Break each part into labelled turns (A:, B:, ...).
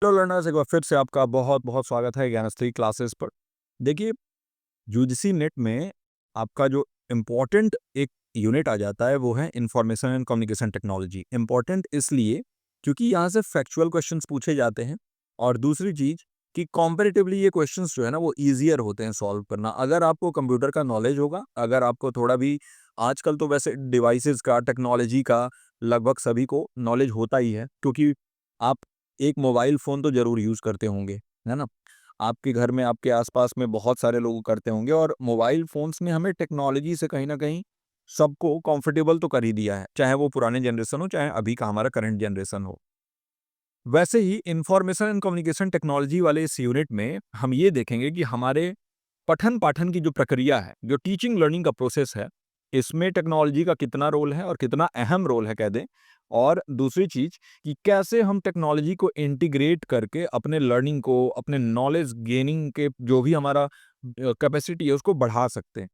A: Hello learners, एक बार फिर से आपका बहुत बहुत स्वागत है ज्ञानस्त्री क्लासेस पर। देखिए, यूजीसी नेट में आपका जो इम्पोर्टेंट एक यूनिट आ जाता है वो है information and communication technology. Important इसलिए क्योंकि यहाँ से फैक्चुअल क्वेश्चंस पूछे जाते हैं, और दूसरी चीज कि कॉम्पेरेटिवली ये क्वेश्चंस जो है ना वो ईजियर होते हैं सॉल्व करना। अगर आपको कंप्यूटर का नॉलेज होगा, अगर आपको थोड़ा भी, आजकल तो वैसे डिवाइसेस का, टेक्नोलॉजी का लगभग सभी को नॉलेज होता ही है, क्योंकि आप एक मोबाइल फ़ोन तो ज़रूर यूज़ करते होंगे, है ना? आपके घर में, आपके आस-पास में बहुत सारे लोग करते होंगे, और मोबाइल फ़ोन्स ने हमें टेक्नोलॉजी से कहीं न कहीं सबको कंफर्टेबल तो कर ही दिया है, चाहे वो पुराने जनरेशन हो, चाहे अभी का हमारा करंट जनरेशन हो। वैसे ही इंफॉर्मेशन एंड कम्युनिकेशन टेक्नोलॉजी वाले इस यूनिट में हम ये देखेंगे कि हमारे पठन-पाठन की जो प्रक्रिया है, जो टीचिंग लर्निंग का प्रोसेस है, इसमें टेक्नोलॉजी का कितना रोल है और कितना अहम रोल है कह दें। और दूसरी चीज़ कि कैसे हम टेक्नोलॉजी को इंटीग्रेट करके अपने लर्निंग को, अपने नॉलेज गेनिंग के जो भी हमारा कैपेसिटी है उसको बढ़ा सकते हैं।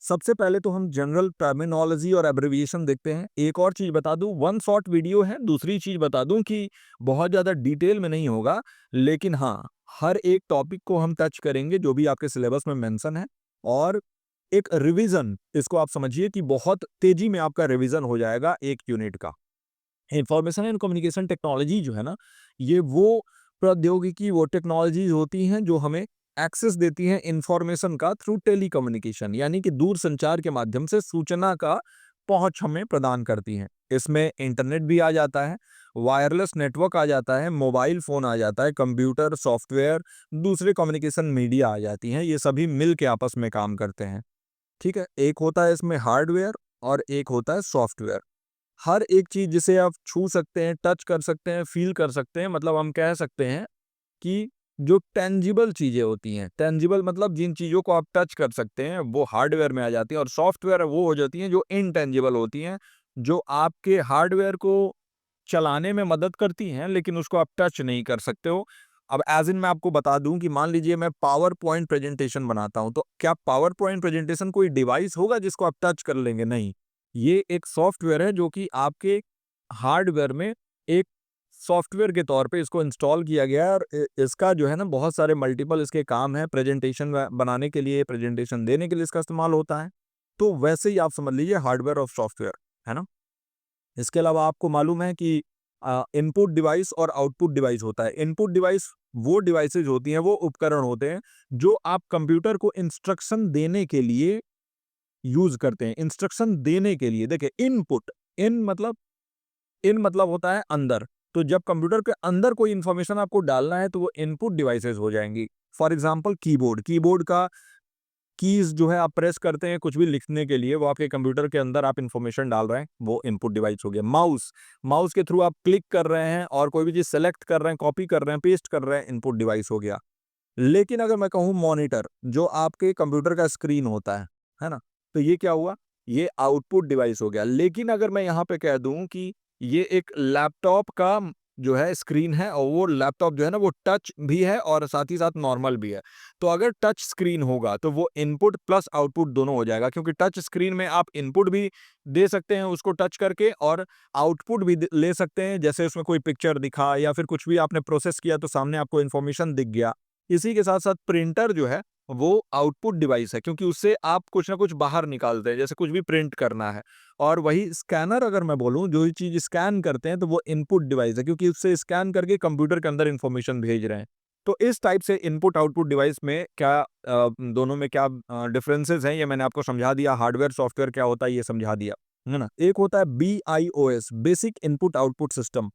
A: सबसे पहले तो हम जनरल टर्मिनोलॉजी और एब्रिविएशन देखते हैं। एक और चीज़ बता दूँ, वन शॉट वीडियो है, दूसरी चीज़ बता दूँ कि बहुत ज़्यादा डिटेल में नहीं होगा, लेकिन हाँ, हर एक टॉपिक को हम टच करेंगे जो भी आपके सिलेबस में मेंशन है, और एक रिवीजन, इसको आप समझिए कि बहुत तेज़ी में आपका रिवीजन हो जाएगा एक यूनिट का। इंफॉर्मेशन एंड कम्युनिकेशन टेक्नोलॉजी जो है ना, ये वो प्रौद्योगिकी, वो टेक्नोलॉजीज होती हैं जो हमें एक्सेस देती हैं इंफॉर्मेशन का थ्रू टेलीकम्युनिकेशन, यानी कि दूर संचार के माध्यम से सूचना का पहुंच हमें प्रदान करती हैं। इसमें इंटरनेट भी आ जाता है, वायरलेस नेटवर्क आ जाता है, मोबाइल फोन आ जाता है, कंप्यूटर, सॉफ्टवेयर, दूसरे कम्युनिकेशन मीडिया आ जाती हैं। ये सभी मिल के आपस में काम करते हैं। ठीक है, एक होता है इसमें हार्डवेयर और एक होता है सॉफ्टवेयर। हर एक चीज़ जिसे आप छू सकते हैं, टच कर सकते हैं, फ़ील कर सकते हैं, मतलब हम कह सकते हैं कि जो टेंजिबल चीज़ें होती हैं, टेंजिबल मतलब जिन चीज़ों को आप टच कर सकते हैं, वो हार्डवेयर में आ जाती हैं, और सॉफ्टवेयर वो हो जाती हैं जो इनटेंजिबल होती हैं, जो आपके हार्डवेयर को चलाने में मदद करती हैं, लेकिन उसको आप टच नहीं कर सकते हो। अब ऐज़ इन मैं आपको बता दूँ कि मान लीजिए मैं पावर पॉइंट प्रेज़ेंटेशन बनाता हूँ, तो क्या पावर पॉइंट प्रेज़ेंटेशन कोई डिवाइस होगा जिसको आप टच कर लेंगे? नहीं। ये एक सॉफ्टवेयर है जो कि आपके हार्डवेयर में एक सॉफ्टवेयर के तौर पे इसको इंस्टॉल किया गया है, और इसका जो है ना बहुत सारे मल्टीपल इसके काम हैं, प्रेज़ेंटेशन बनाने के लिए, प्रेज़ेंटेशन देने के लिए इसका इस्तेमाल होता है। तो वैसे ही आप समझ लीजिए हार्डवेयर और सॉफ्टवेयर, है ना? इसके अलावा आपको मालूम है कि इनपुट डिवाइस और आउटपुट डिवाइस होता है। इनपुट डिवाइस वो डिवाइसेज़ होती हैं, वो उपकरण होते हैं, जो आप कंप्यूटर को इंस्ट्रक्शन देने के लिए यूज़ करते हैं। इंस्ट्रक्शन देने के लिए देखिए, इन मतलब होता है अंदर। तो जब कंप्यूटर के अंदर कोई इन्फॉर्मेशन आपको डालना है तो वो इनपुट डिवाइसेज़ हो जाएँगी। फॉर एग्ज़ाम्पल कीबोर्ड, कीबोर्ड का कीज़ जो है आप प्रेस करते हैं कुछ भी लिखने के लिए, वो आपके कंप्यूटर के अंदर आप इन्फॉर्मेशन डाल रहे हैं, वो इनपुट डिवाइस हो गया। माउस, माउस के थ्रू आप क्लिक कर रहे हैं और कोई भी चीज़ सेलेक्ट कर रहे हैं, कॉपी कर रहे हैं, पेस्ट कर रहे हैं, इनपुट डिवाइस हो गया। लेकिन अगर मैं कहूँ मॉनिटर, जो आपके कंप्यूटर का स्क्रीन होता है ना? तो ये क्या हुआ? ये आउटपुट डिवाइस हो गया। लेकिन अगर मैं यहाँ पे कह दूँ कि ये एक लैपटॉप का जो है स्क्रीन है, और वो लैपटॉप जो है ना वो टच भी है और साथ ही साथ नॉर्मल भी है। तो अगर टच स्क्रीन होगा तो वो इनपुट प्लस आउटपुट दोनों हो जाएगा, क्योंकि टच स्क्रीन में आप इनपुट भी दे सकते हैं उसको टच करके, और आउटपुट भी ले सकते हैं, जैसे उसमें कोई पिक्चर दिखा या फिर कुछ भी आपने प्रोसेस किया तो सामने आपको इन्फॉर्मेशन दिख गया। इसी के साथ-साथ प्रिंटर जो है, वो आउटपुट डिवाइस है, क्योंकि उससे आप कुछ ना कुछ बाहर निकालते हैं, जैसे कुछ भी प्रिंट करना है। और वही स्कैनर, अगर मैं बोलूँ, जो ये चीज़ स्कैन करते हैं, तो वो इनपुट डिवाइस है, क्योंकि उससे स्कैन करके कंप्यूटर के अंदर इन्फॉर्मेशन भेज रहे हैं। तो इस टाइप से इनपुट-आउटपुट डिवाइस में क्या दोनों में क्या डिफरेंसेस हैं, ये मैंने आपको समझा दिया। हार्डवेयर, सॉफ्टवेयर क्या होता है, ये समझा दिया। है ना? एक होता है BIOS, basic input output system.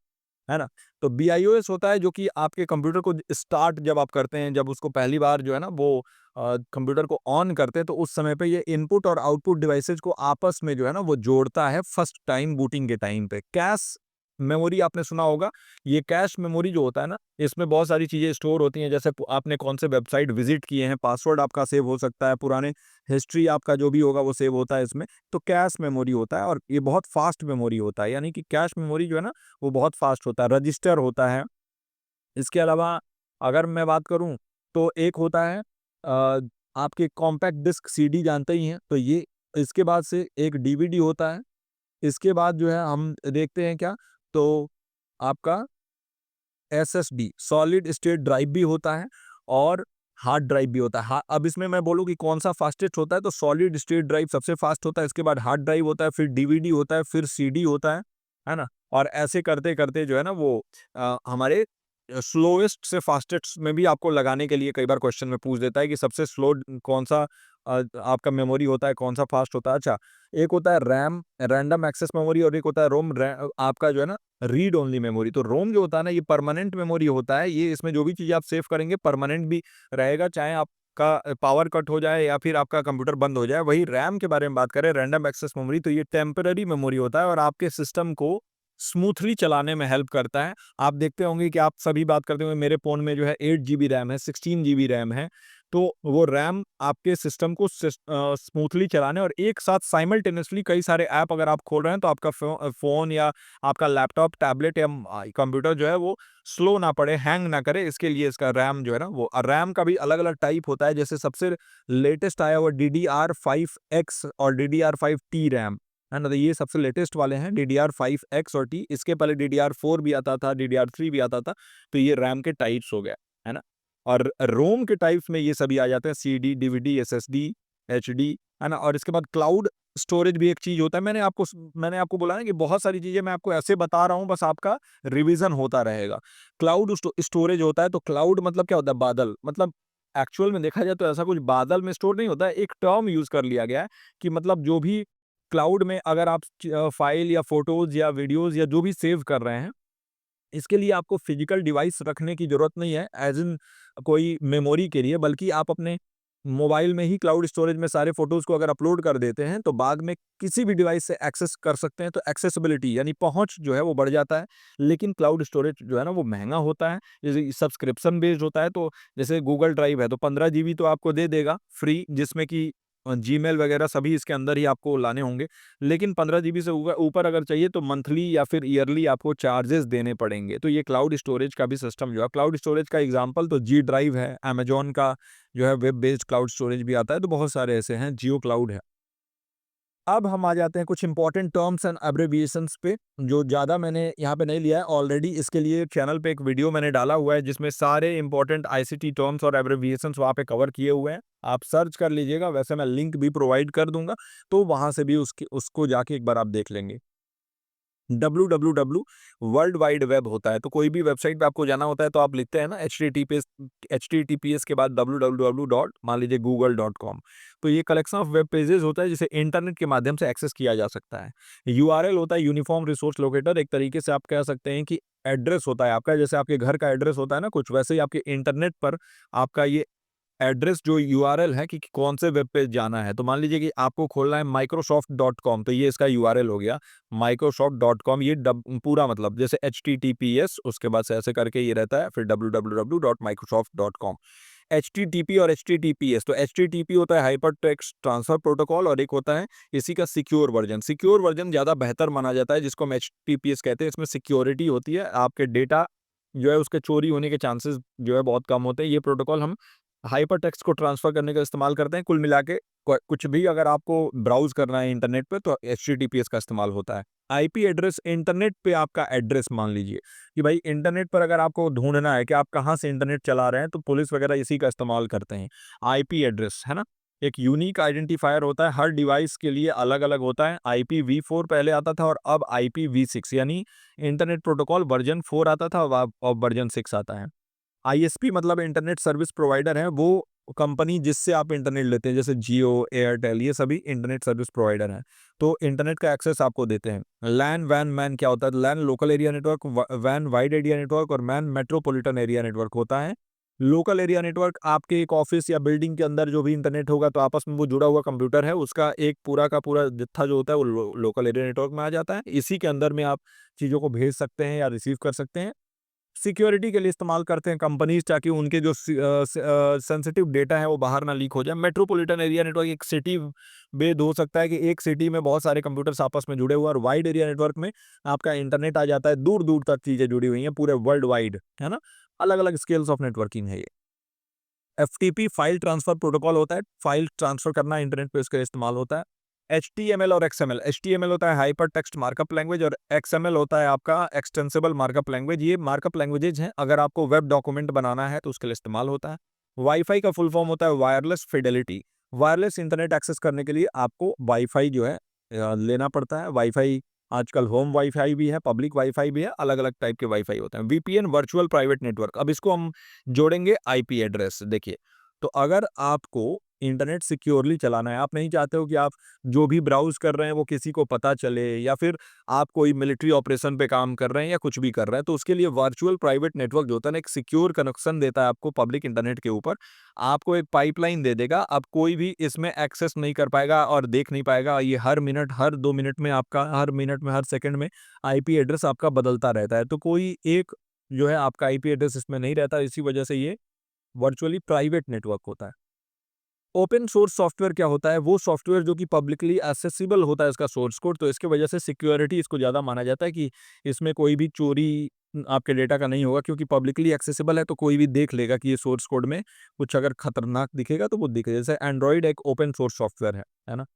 A: है ना? तो बीआईओएस होता है जो कि आपके कंप्यूटर को स्टार्ट जब आप करते हैं, जब उसको पहली बार जो है ना वो कंप्यूटर को ऑन करते हैं, तो उस समय पे ये इनपुट और आउटपुट डिवाइसेज़ को आपस में जो है ना वो जोड़ता है फर्स्ट टाइम बूटिंग के टाइम पे। कैश मेमोरी आपने सुना होगा, ये कैश मेमोरी जो होता है ना, इसमें बहुत सारी चीज़ें स्टोर होती हैं, जैसे प आपने कौन से वेबसाइट विज़िट किए हैं, पासवर्ड आपका सेव हो सकता है, पुराने हिस्ट्री आपका जो भी होगा वो सेव होता है इसमें। तो कैश मेमोरी होता है, और ये बहुत फास्ट मेमोरी होता है, यानी कि कैश मेमोरी जो है ना वो बहुत फास्ट होता है, रजिस्टर होता है। इसके अलावा अगर मैं बात करूँ तो एक होता है आपके कॉम्पैक्ट डिस्क, सीडी जानते ही हैं, तो ये, इसके बाद से एक डीवीडी होता है। इसके बाद जो है हम देखते हैं क्या, तो आपका SSD सॉलिड स्टेट ड्राइव भी होता है और हार्ड ड्राइव भी होता है। अब इसमें मैं बोलूँ कि कौन सा फास्टेस्ट होता है, तो सॉलिड स्टेट ड्राइव सबसे फास्ट होता है, इसके बाद हार्ड ड्राइव होता है, फिर डीवीडी होता है, फिर सीडी होता है ना? और ऐसे करते-करते जो है ना वो हमारे स्लोएस्ट से फास्टेस्ट में भी आपको लगाने के लिए कई बार क्वेश्चन में पूछ देता है कि सबसे स्लो कौन-सा आपका मेमोरी होता है, कौन-सा फास्ट होता है। अच्छा, एक होता है रैम, रैंडम एक्सेस मेमोरी, और एक होता है रोम, आपका जो है ना रीड ओनली मेमोरी। तो रोम जो होता है ना, ये परमानेंट मेमोरी होता है, ये इसमें जो भी चीज़ आप सेव करेंगे परमानेंट भी रहेगा, चाहे आपका पावर कट हो जाए या फिर आपका कंप्यूटर बंद हो जाए। वही रैम के बारे में बात करें, रैंडम एक्सेस मेमोरी, तो ये टेम्पररी मेमोरी होता है और आपके सिस्टम को स्मूथली चलाने में हेल्प करता है। आप देखते होंगे कि आप सभी बात करते होंगे, मेरे फ़ोन में जो है 8 जीबी रैम है, 16 जीबी रैम है, तो वो रैम आपके सिस्टम को स्मूथली चलाने और एक साथ साइमल्टेनियसली कई सारे ऐप अगर आप खोल रहे हैं, तो आपका फ़ोन या आपका लैपटॉप, टैबलेट या कंप्यूटर जो है वो स्लो ना पड़े, हैंग ना करे, इसके लिए इसका रैम जो है ना वो रैम का भी अलग-अलग टाइप होता है। जैसे सबसे लेटेस्ट आया हुआ DDR5X और DDR5T रैम, है ना? तो ये सबसे लेटेस्ट वाले हैं DDR5X और T। इसके पहले DDR4 भी आता था, DDR3 भी आता था, तो ये रैम के टाइप्स हो गए, है ना? और रोम के टाइप्स में ये सभी आ जाते हैं, सीडी, डीवीडी, एसएसडी, एचडी, है ना? और इसके बाद क्लाउड स्टोरेज भी एक चीज़ होता है। मैंने आपको बोला ना कि बहुत सारी चीज़ें मैं आपको ऐसे बता रहा हूँ, बस आपका रिवीजन होता रहेगा। क्लाउड स्टोरेज होता है, तो क्लाउड मतलब क्या होता है? बादल। मतलब एक्चुअल में देखा जाए तो ऐसा कुछ बादल में स्टोर नहीं होता है, एक टर्म यूज़ कर लिया गया है कि मतलब जो भी क्लाउड में अगर आप फाइल या फ़ोटोज़ या वीडियोज़ या जो भी सेव कर रहे हैं, इसके लिए आपको फिजिकल डिवाइस रखने की ज़रूरत नहीं है एज़ इन कोई मेमोरी के लिए, बल्कि आप अपने मोबाइल में ही क्लाउड स्टोरेज में सारे फ़ोटोज़ को अगर अपलोड कर देते हैं, तो बाद में किसी भी डिवाइस से एक्सेस कर सकते हैं, तो एक्सेसिबिलिटी यानी पहुँच जो है वो बढ़ जाता है। लेकिन क्लाउड स्टोरेज जो है ना वो महँगा होता है, जैसे सब्सक्रिप्शन बेस्ड होता है, तो जैसे गूगल ड्राइव है, तो 15 जीबी तो आपको दे देगा फ्री, जिसमें कि जीमेल वगैरह सभी इसके अंदर ही आपको लाने होंगे। लेकिन 15 जीबी से ऊपर ऊपर अगर चाहिए तो मंथली या फिर ईयरली आपको चार्जेस देने पड़ेंगे। तो ये क्लाउड स्टोरेज का भी सिस्टम जो है, क्लाउड स्टोरेज का एग्जांपल तो जी ड्राइव है, अमेज़न का जो है वेब बेस्ड क्लाउड स्टोरेज भी आता है, तो बहुत सारे ऐसे हैं, जियो क्लाउड है। अब हम आ जाते हैं कुछ इंपॉर्टेंट टर्म्स एंड एब्रिविएशंस पे, जो ज़्यादा मैंने यहाँ पे नहीं लिया है। ऑलरेडी इसके लिए चैनल पे एक वीडियो मैंने डाला हुआ है, जिसमें सारे इंपॉर्टेंट आईसीटी टर्म्स और एब्रिविएशंस वहाँ पे कवर किए हुए हैं। आप सर्च कर लीजिएगा, वैसे मैं लिंक भी प्रोवाइड कर दूँगा, तो वहाँ से भी उसको जाके एक बार आप देख लेंगे। www वर्ल्ड वाइड वेब होता है, तो कोई भी वेबसाइट पे आपको जाना होता है तो आप लिखते हैं ना एचटीटीपीएस के बाद www डॉट मान लीजिए google.com, तो ये कलेक्शन ऑफ वेब पेजेस होता है जिसे इंटरनेट के माध्यम से एक्सेस किया जा सकता है। यूआरएल होता है यूनिफॉर्म रिसोर्स लोकेटर, एक तरीके से आप कह सकते हैं कि एड्रेस होता है आपका, जैसे आपके घर का एड्रेस होता है ना कुछ, वैसे ही आपके इंटरनेट पर आपका ये एड्रेस जो यूआरएल है कि कौन से वेब पेज जाना है। तो मान लीजिए कि आपको खोलना है माइक्रोसॉफ्ट.com, तो ये इसका यूआरएल हो गया माइक्रोसॉफ्ट.com। ये पूरा मतलब जैसे एचटीटीपीएस उसके बाद से ऐसे करके ये रहता है, फिर www.microsoft.com। एचटीटीपी और एचटीटीपीएस, तो एचटीटीपी होता है हाइपर टेक्स्ट ट्रांसफर प्रोटोकॉल, और एक होता है इसी का सिक्योर वर्जन। सिक्योर वर्जन ज़्यादा बेहतर माना जाता है, जिसको हम एचटीटीपीएस कहते हैं। इसमें सिक्योरिटी होती है, आपके डेटा जो है उसके चोरी होने के चांसेस जो है बहुत कम होते हैं। ये प्रोटोकॉल हम हाइपर टेक्स्ट को ट्रांसफर करने का इस्तेमाल करते हैं। कुल मिला के कुछ भी अगर आपको ब्राउज़ करना है इंटरनेट पे, तो एचटीटीपीएस का इस्तेमाल होता है। आईपी एड्रेस, इंटरनेट पे आपका एड्रेस मान लीजिए कि भाई इंटरनेट पर अगर आपको ढूँढना है कि आप कहाँ से इंटरनेट चला रहे हैं, तो पुलिस वगैरह इसी का इस्तेमाल करते हैं। आईपी एड्रेस, है ना? एक यूनिक आइडेंटिफायर होता है, हर डिवाइस के लिए अलग-अलग होता है। IPv4 पहले आता था और अब IPv6 यानी इंटरनेट प्रोटोकॉल वर्ज़न 4 आता था, अब वर्ज़न 6 आता है। आईएसपी मतलब इंटरनेट सर्विस प्रोवाइडर है, वो कंपनी जिससे आप इंटरनेट लेते हैं, जैसे जियो, एयरटेल, ये सभी इंटरनेट सर्विस प्रोवाइडर हैं। तो इंटरनेट का एक्सेस आपको देते हैं। लैन, वैन, मैन क्या होता है? लैन लोकल एरिया नेटवर्क, वैन वाइड एरिया नेटवर्क, और मैन मेट्रोपॉलिटन एरिया नेटवर्क होता है। लोकल एरिया नेटवर्क आपके एक ऑफिस या बिल्डिंग के अंदर जो भी इंटरनेट होगा, तो आपस में वो जुड़ा हुआ कंप्यूटर है, उसका एक पूरा का पूरा जत्था जो होता है वो लोकल एरिया नेटवर्क में आ जाता है। इसी के अंदर में आप चीज़ों को भेज सकते हैं या रिसीव कर सकते हैं। सिक्योरिटी के लिए इस्तेमाल करते हैं कंपनीज, ताकि उनके जो सेंसिटिव डेटा है वो बाहर ना लीक हो जाए। मेट्रोपॉलिटन एरिया नेटवर्क एक सिटी बेस्ड हो सकता है कि एक सिटी में बहुत सारे कंप्यूटर्स आपस में जुड़े हुए हैं, और वाइड एरिया नेटवर्क में आपका इंटरनेट आ जाता है, दूर दूर तक चीज़ें जुड़ी हुई हैं, पूरे वर्ल्ड वाइड, है ना? अलग अलग स्केल्स ऑफ नेटवर्किंग है ये। एफटीपी फाइल ट्रांसफर प्रोटोकॉल होता है, फाइल ट्रांसफर करना इंटरनेट पे इसका इस्तेमाल होता है। HTML और XML। HTML होता है हाइपर टेक्स्ट मार्कअप लैंग्वेज और XML होता है आपका एक्सटेंसिबल मार्कअप लैंग्वेज। ये मार्कअप लैंग्वेजेज हैं, अगर आपको वेब डॉक्यूमेंट बनाना है तो उसके लिए इस्तेमाल होता है। वाईफाई का फुल फॉर्म होता है wireless fidelity. Wireless internet access करने के लिए आपको वाईफाई जो है लेना पड़ता है। वाईफाई आजकल होम वाईफाई भी है, पब्लिक वाईफाई भी है, अलग-अलग टाइप के वाईफाई होते हैं। वीपीएन वर्चुअल प्राइवेट नेटवर्क, अब इसको हम जोड़ेंगे आईपी एड्रेस। देखिए, तो अगर आपको इंटरनेट सिक्योरली चलाना है, आप नहीं चाहते हो कि आप जो भी ब्राउज़ कर रहे हैं वो किसी को पता चले, या फिर आप कोई मिलिट्री ऑपरेशन पे काम कर रहे हैं या कुछ भी कर रहे हैं, तो उसके लिए वर्चुअल प्राइवेट नेटवर्क जो होता है ना, एक सिक्योर कनेक्शन देता है आपको पब्लिक इंटरनेट के ऊपर। आपको एक पाइपलाइन दे देगा, अब कोई भी इसमें एक्सेस नहीं कर पाएगा और देख नहीं पाएगा। ये हर मिनट, हर 2 मिनट में आपका, हर मिनट में, हर सेकंड में आईपी एड्रेस आपका बदलता रहता है। तो कोई एक जो है आपका आईपी एड्रेस इसमें नहीं रहता, इसी वजह से ये वर्चुअली प्राइवेट नेटवर्क होता है। ओपन सोर्स सॉफ्टवेयर क्या होता है? वो सॉफ्टवेयर जो कि पब्लिकली एक्सेसिबल होता है इसका सोर्स कोड, तो इसके वजह से सिक्योरिटी इसको ज़्यादा माना जाता है कि इसमें कोई भी चोरी आपके डेटा का नहीं होगा, क्योंकि पब्लिकली एक्सेसिबल है तो कोई भी देख लेगा कि ये सोर्स कोड में कुछ अगर खतरनाक दिखेगा तो वो दिखेगा। जैसे एंड्रॉइड एक ओपन सोर्स सॉफ्टवेयर है ना?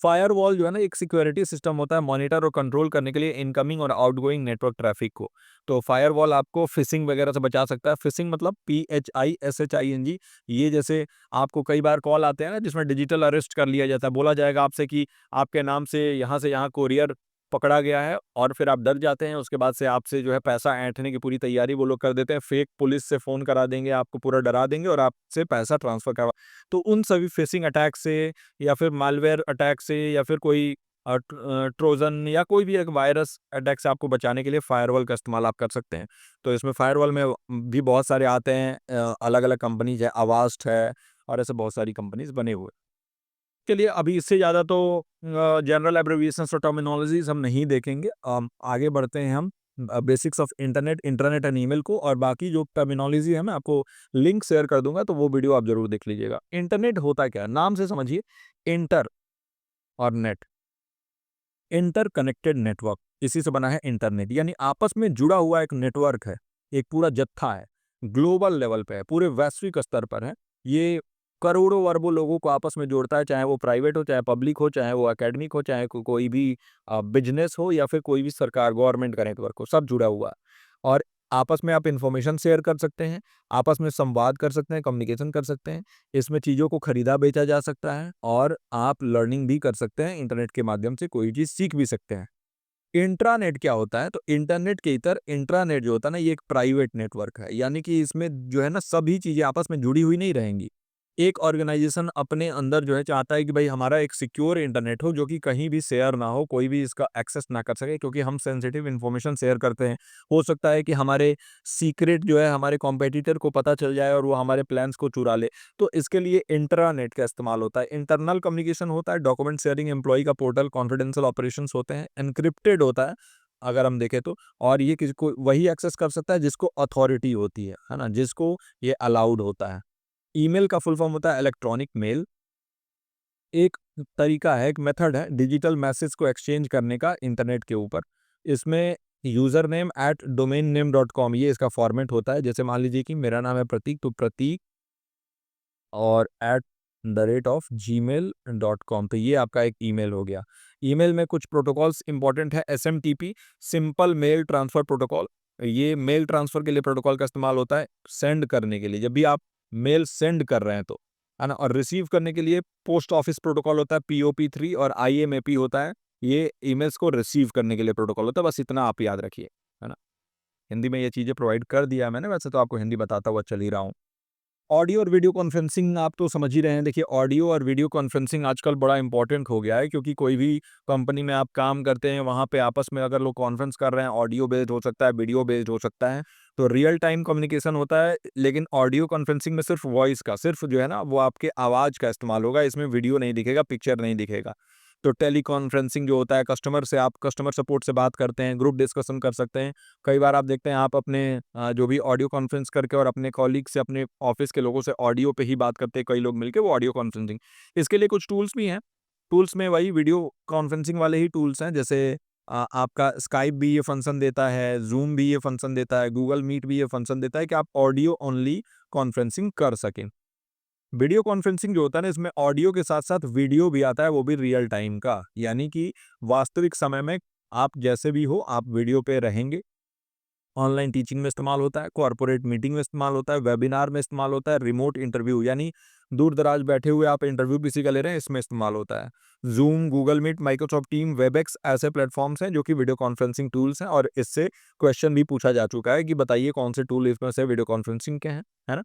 A: फायरवॉल जो है ना, एक सिक्योरिटी सिस्टम होता है मॉनिटर और कंट्रोल करने के लिए इनकमिंग और आउटगोइंग नेटवर्क ट्रैफिक को। तो फायरवॉल आपको फिशिंग वगैरह से बचा सकता है। फिशिंग मतलब PHISHING। ये जैसे आपको कई बार कॉल आते हैं ना जिसमें डिजिटल अरेस्ट कर लिया जाता है, बोला जाएगा आपसे कि आपके नाम से यहाँ कोरियर पकड़ा गया है, और फिर आप डर जाते हैं। उसके बाद से आपसे जो है पैसा ऐंठने की पूरी तैयारी वो लोग कर देते हैं। फेक पुलिस से फ़ोन करा देंगे, आपको पूरा डरा देंगे और आपसे पैसा ट्रांसफ़र करवा। तो उन सभी फिशिंग अटैक से, या फिर मालवेयर अटैक से, या फिर कोई ट्रोजन या कोई भी एक वायरस अटैक से आपको बचाने के लिए फायरवॉल का इस्तेमाल आप कर सकते हैं। तो इसमें फायरवॉल में भी बहुत सारे आते हैं, अलग-अलग कंपनीज़ है, अवास्ट है और ऐसे बहुत सारी कंपनीज़ बने हुए हैं। के लिए अभी इससे ज़्यादा तो जनरल एब्रिविएशंस और टर्मिनोलॉजीज़ हम नहीं देखेंगे। आगे बढ़ते हैं हम basics of internet, internet and email को, और बाकी जो टर्मिनोलॉजी है मैं आपको लिंक शेयर कर दूँगा, तो वो वीडियो आप ज़रूर देख लीजिएगा। इंटरनेट होता क्या है? नाम से समझिए, इंटर और नेट, इंटरकनेक्टेड नेटवर्क, इसी से बना है इंटरनेट। यानी आपस में जुड़ा हुआ एक नेटवर्क है, एक पूरा जत्था है, ग्लोबल लेवल पे है, पूरे वैश्विक स्तर पर है। ये करोड़ों अरबों लोगों को आपस में जोड़ता है, चाहे वो प्राइवेट हो, चाहे पब्लिक हो, चाहे वो एकेडमिक हो, चाहे कोई भी बिजनेस हो, या फिर कोई भी सरकार गवर्नमेंट का नेटवर्क हो, सब जुड़ा हुआ है। और आपस में आप इंफॉर्मेशन शेयर कर सकते हैं, आपस में संवाद कर सकते हैं, कम्युनिकेशन कर सकते हैं। इसमें चीज़ों को खरीदा बेचा जा सकता है, और आप लर्निंग भी कर सकते हैं, इंटरनेट के माध्यम से कोई चीज़ सीख भी सकते हैं। इंट्रानेट क्या होता है? तो इंटरनेट के इतर इंट्रानेट जो होता है ना, ये एक प्राइवेट नेटवर्क है। यानी कि इसमें जो है ना, सभी चीज़ें आपस में जुड़ी हुई नहीं रहेंगी। एक ऑर्गेनाइज़ेशन अपने अंदर जो है चाहता है कि भाई हमारा एक सिक्योर इंटरनेट हो, जो कि कहीं भी शेयर ना हो, कोई भी इसका एक्सेस ना कर सके, क्योंकि हम सेंसिटिव इन्फॉर्मेशन शेयर करते हैं। हो सकता है कि हमारे सीक्रेट जो है हमारे कॉम्पिटिटर को पता चल जाए और वो हमारे प्लान्स को चुरा ले। तो इसके लिए इंट्रानेट का इस्तेमाल होता है। इंटरनल कम्युनिकेशन होता है, डॉक्यूमेंट शेयरिंग, एम्प्लॉयी का पोर्टल, कॉन्फिडेंशियल ऑपरेशंस होते हैं, एन्क्रिप्टेड होता है अगर हम देखें तो। और ये किसी को वही एक्सेस कर सकता है जिसको अथॉरिटी होती है ना? जिसको ये अलाउड होता है। ईमेल का फुल फॉर्म होता है इलेक्ट्रॉनिक मेल। एक तरीका है, एक मेथड है डिजिटल मैसेज को एक्सचेंज करने का इंटरनेट के ऊपर। इसमें यूज़र नेम @domain-name.com, ये इसका फॉर्मेट होता है। जैसे मान लीजिए कि मेरा नाम है प्रतीक, तो प्रतीक और @gmail.com, तो ये आपका एक ईमेल हो गया। ईमेल में कुछ प्रोटोकॉल्स इंपॉर्टेंट है। SMTP, simple mail transfer protocol. ये मेल ट्रांसफर के लिए प्रोटोकॉल का इस्तेमाल होता है, सेंड करने के लिए, जब भी आप मेल सेंड कर रहे हैं तो, है ना? और रिसीव करने के लिए पोस्ट ऑफिस प्रोटोकॉल होता है, POP3, और IMAP होता है। ये ईमेल्स को रिसीव करने के लिए प्रोटोकॉल होता है, बस इतना आप याद रखिए, है ना? हिंदी में ये चीज़ें प्रोवाइड कर दिया है मैंने, वैसे तो आपको हिंदी बताता हुआ चल ही रहा हूँ। ऑडियो और वीडियो कॉन्फ्रेंसिंग आप तो समझ ही रहे हैं। देखिए, ऑडियो और वीडियो कॉन्फ्रेंसिंग आजकल बड़ा इंपॉर्टेंट हो गया है, क्योंकि कोई भी कंपनी में आप काम करते हैं, वहाँ पे आपस में अगर लोग कॉन्फ्रेंस कर रहे हैं, ऑडियो बेस्ड हो सकता है, वीडियो बेस्ड हो सकता है, तो रियल टाइम कम्युनिकेशन होता है। लेकिन ऑडियो कॉन्फ्रेंसिंग में सिर्फ वॉइस का, सिर्फ जो है ना वो आपके आवाज़ का इस्तेमाल होगा, इसमें वीडियो नहीं दिखेगा, पिक्चर नहीं दिखेगा। तो टेली कॉन्फ्रेंसिंग जो होता है, कस्टमर से आप कस्टमर सपोर्ट से बात करते हैं, ग्रुप डिस्कशन कर सकते हैं। कई बार आप देखते हैं आप अपने जो भी ऑडियो कॉन्फ्रेंस करके और अपने कॉलीग से, अपने ऑफिस के लोगों से ऑडियो पे ही बात करते हैं, कई लोग मिलके, वो ऑडियो कॉन्फ्रेंसिंग। इसके लिए कुछ टूल्स भी हैं। टूल्स में वही वीडियो कॉन्फ्रेंसिंग वाले ही टूल्स हैं, जैसे आपका स्काइप भी ये फंक्शन देता है, ज़ूम भी ये फंक्शन देता है, गूगल मीट भी ये फंक्शन देता है कि आप ऑडियो ओनली कॉन्फ्रेंसिंग कर सकें। वीडियो कॉन्फ्रेंसिंग जो होता है ना, इसमें ऑडियो के साथ-साथ वीडियो भी आता है, वो भी रियल टाइम का। यानी कि वास्तविक समय में आप जैसे भी हो, आप वीडियो पे रहेंगे। ऑनलाइन टीचिंग में इस्तेमाल होता है, कॉर्पोरेट मीटिंग में इस्तेमाल होता है, वेबिनार में इस्तेमाल होता है, रिमोट इंटरव्यू यानी दूर-दराज बैठे हुए आप इंटरव्यू किसी का ले रहे हैं, इसमें इस्तेमाल होता है। Zoom, Google Meet, Microsoft Team, Webex ऐसे प्लेटफ़ॉर्म्स हैं जो कि वीडियो कॉन्फ्रेंसिंग टूल्स हैं और इससे क्वेश्चन भी पूछा जा चुका है कि बताइए कौन से टूल इसमें से वीडियो कॉन्फ्रेंसिंग के हैं, है ना?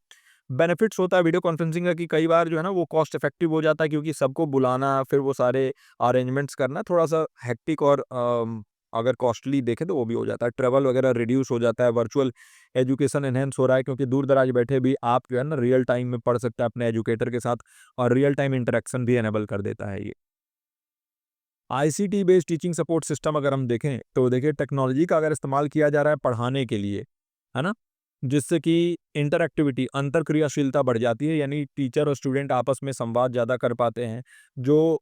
A: बेनिफिट्स होता है वीडियो कॉन्फ्रेंसिंग का कि कई बार जो है ना वो कॉस्ट इफेक्टिव हो जाता है, क्योंकि सबको बुलाना, फिर वो सारे अरेंजमेंट्स करना थोड़ा-सा हेक्टिक और अगर कॉस्टली देखें तो वो भी हो जाता है। ट्रैवल वगैरह रिड्यूस हो जाता है, वर्चुअल एजुकेशन एनहांस हो रहा है, क्योंकि दूर-दराज बैठे भी आप जो है ना रियल टाइम में पढ़ सकते हैं अपने एजुकेटर के साथ और रियल टाइम इंटरेक्शन भी इनेबल कर देता है ये। ICT based teaching support system अगर हम देखें, तो देखिए टेक्नोलॉजी का अगर इस्तेमाल किया जा रहा है पढ़ाने के लिए, है ना? जिससे कि इंटरएक्टिविटी, अंतरक्रियाशीलता बढ़ जाती है, यानी टीचर और स्टूडेंट आपस में संवाद ज़्यादा कर पाते हैं। जो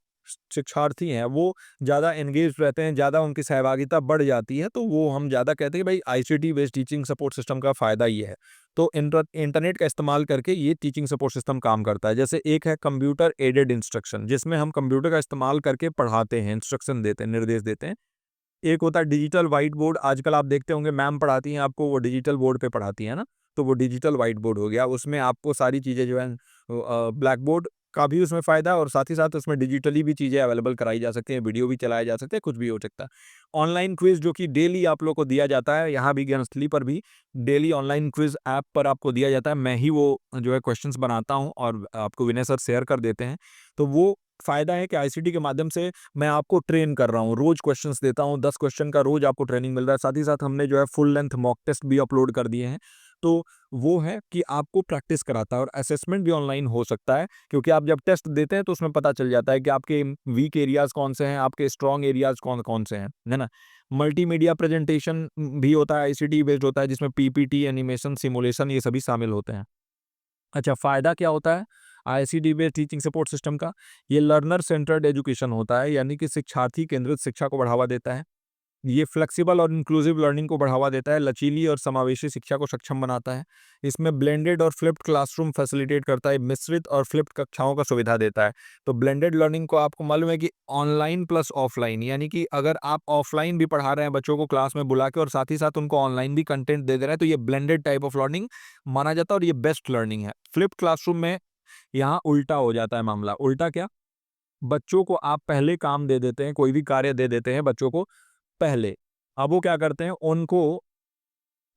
A: शिक्षार्थी हैं, वो ज़्यादा एंगेज्ड रहते हैं, ज़्यादा उनकी सहभागिता बढ़ जाती है, तो वो हम ज़्यादा कहते हैं भाई ICT based teaching support system का फ़ायदा ये है। तो इंटरनेट का इस्तेमाल करके ये टीचिंग सपोर्ट सिस्टम काम करता है। जैसे एक है कंप्यूटर एडेड इंस्ट्रक्शन, जिसमें हम कंप्यूटर का इस्तेमाल करके पढ़ाते हैं, इंस्ट्रक्शन देते हैं, निर्देश देते हैं। एक होता है डिजिटल व्हाइट बोर्ड, आजकल आप देखते होंगे मैम पढ़ाती हैं आपको, वो डिजिटल बोर्ड पे पढ़ाती हैं ना, तो वो डिजिटल व्हाइट बोर्ड हो गया। उसमें आपको सारी चीज़ें जो है ब्लैक बोर्ड का भी उसमें फ़ायदा है और साथ ही साथ उसमें डिजिटली भी चीज़ें अवेलेबल कराई जा सकती हैं, वीडियो भी चलाया जा सकता है, कुछ भी हो सकता है। ऑनलाइन क्विज़ जो कि डेली आप लोग को दिया जाता है, यहाँ भी ज्ञानस्थली पर भी डेली ऑनलाइन क्विज़ ऐप पर आपको दिया जाता है। मैं ही वो जो है क्वेश्चंस बनाता हूँ और आपको विनय सर शेयर कर देते हैं। तो वो फ़ायदा है कि आईसीटी के माध्यम से मैं आपको ट्रेन कर रहा हूँ, रोज़ क्वेश्चंस देता हूँ, 10 क्वेश्चन का रोज़ आपको ट्रेनिंग मिल रहा है। साथ ही साथ हमने जो है फुल लेंथ मॉक टेस्ट भी अपलोड कर दिए हैं। तो वो है कि आपको प्रैक्टिस कराता है और असेसमेंट भी ऑनलाइन हो सकता है, क्योंकि आप जब टेस्ट देते हैं तो उसमें पता चल जाता है कि आपके वीक एरियाज़ कौन से हैं, आपके स्ट्रॉन्ग एरियाज़ कौन-कौन से हैं, है ना? मल्टीमीडिया प्रेजेंटेशन भी होता है, आईसीटी बेस्ड होता है, जिसमें पीपीटी, एनिमेशन, सिमुलेशन ये सभी शामिल होते हैं। अच्छा, फ़ायदा क्या होता है ICT based teaching support system का? ये लर्नर सेंटर्ड एजुकेशन होता है, यानी कि शिक्षार्थी केंद्रित शिक्षा को बढ़ावा देता है। ये फ्लेक्सिबल और इंक्लूसिव लर्निंग को बढ़ावा देता है, लचीली और समावेशी शिक्षा को सक्षम बनाता है। इसमें ब्लेंडेड और फ्लिप्ड क्लासरूम फैसिलिटेट करता है, मिश्रित और फ्लिप्ड कक्षाओं का सुविधा देता है। तो ब्लेंडेड लर्निंग को आपको मालूम है कि ऑनलाइन प्लस ऑफलाइन, यानी कि अगर आप ऑफलाइन भी पढ़ा रहे हैं बच्चों को क्लास में बुला के और साथ ही साथ उनको ऑनलाइन भी कंटेंट दे दे रहे हैं, तो ये ब्लेंडेड टाइप ऑफ लर्निंग माना जाता है और ये बेस्ट लर्निंग है। फ्लिप्ड क्लासरूम में यहाँ उल्टा हो जाता है मामला। उल्टा क्या? बच्चों को आप पहले काम दे देते हैं, कोई भी कार्य दे देते हैं बच्चों को पहले। अब वो क्या करते हैं, उनको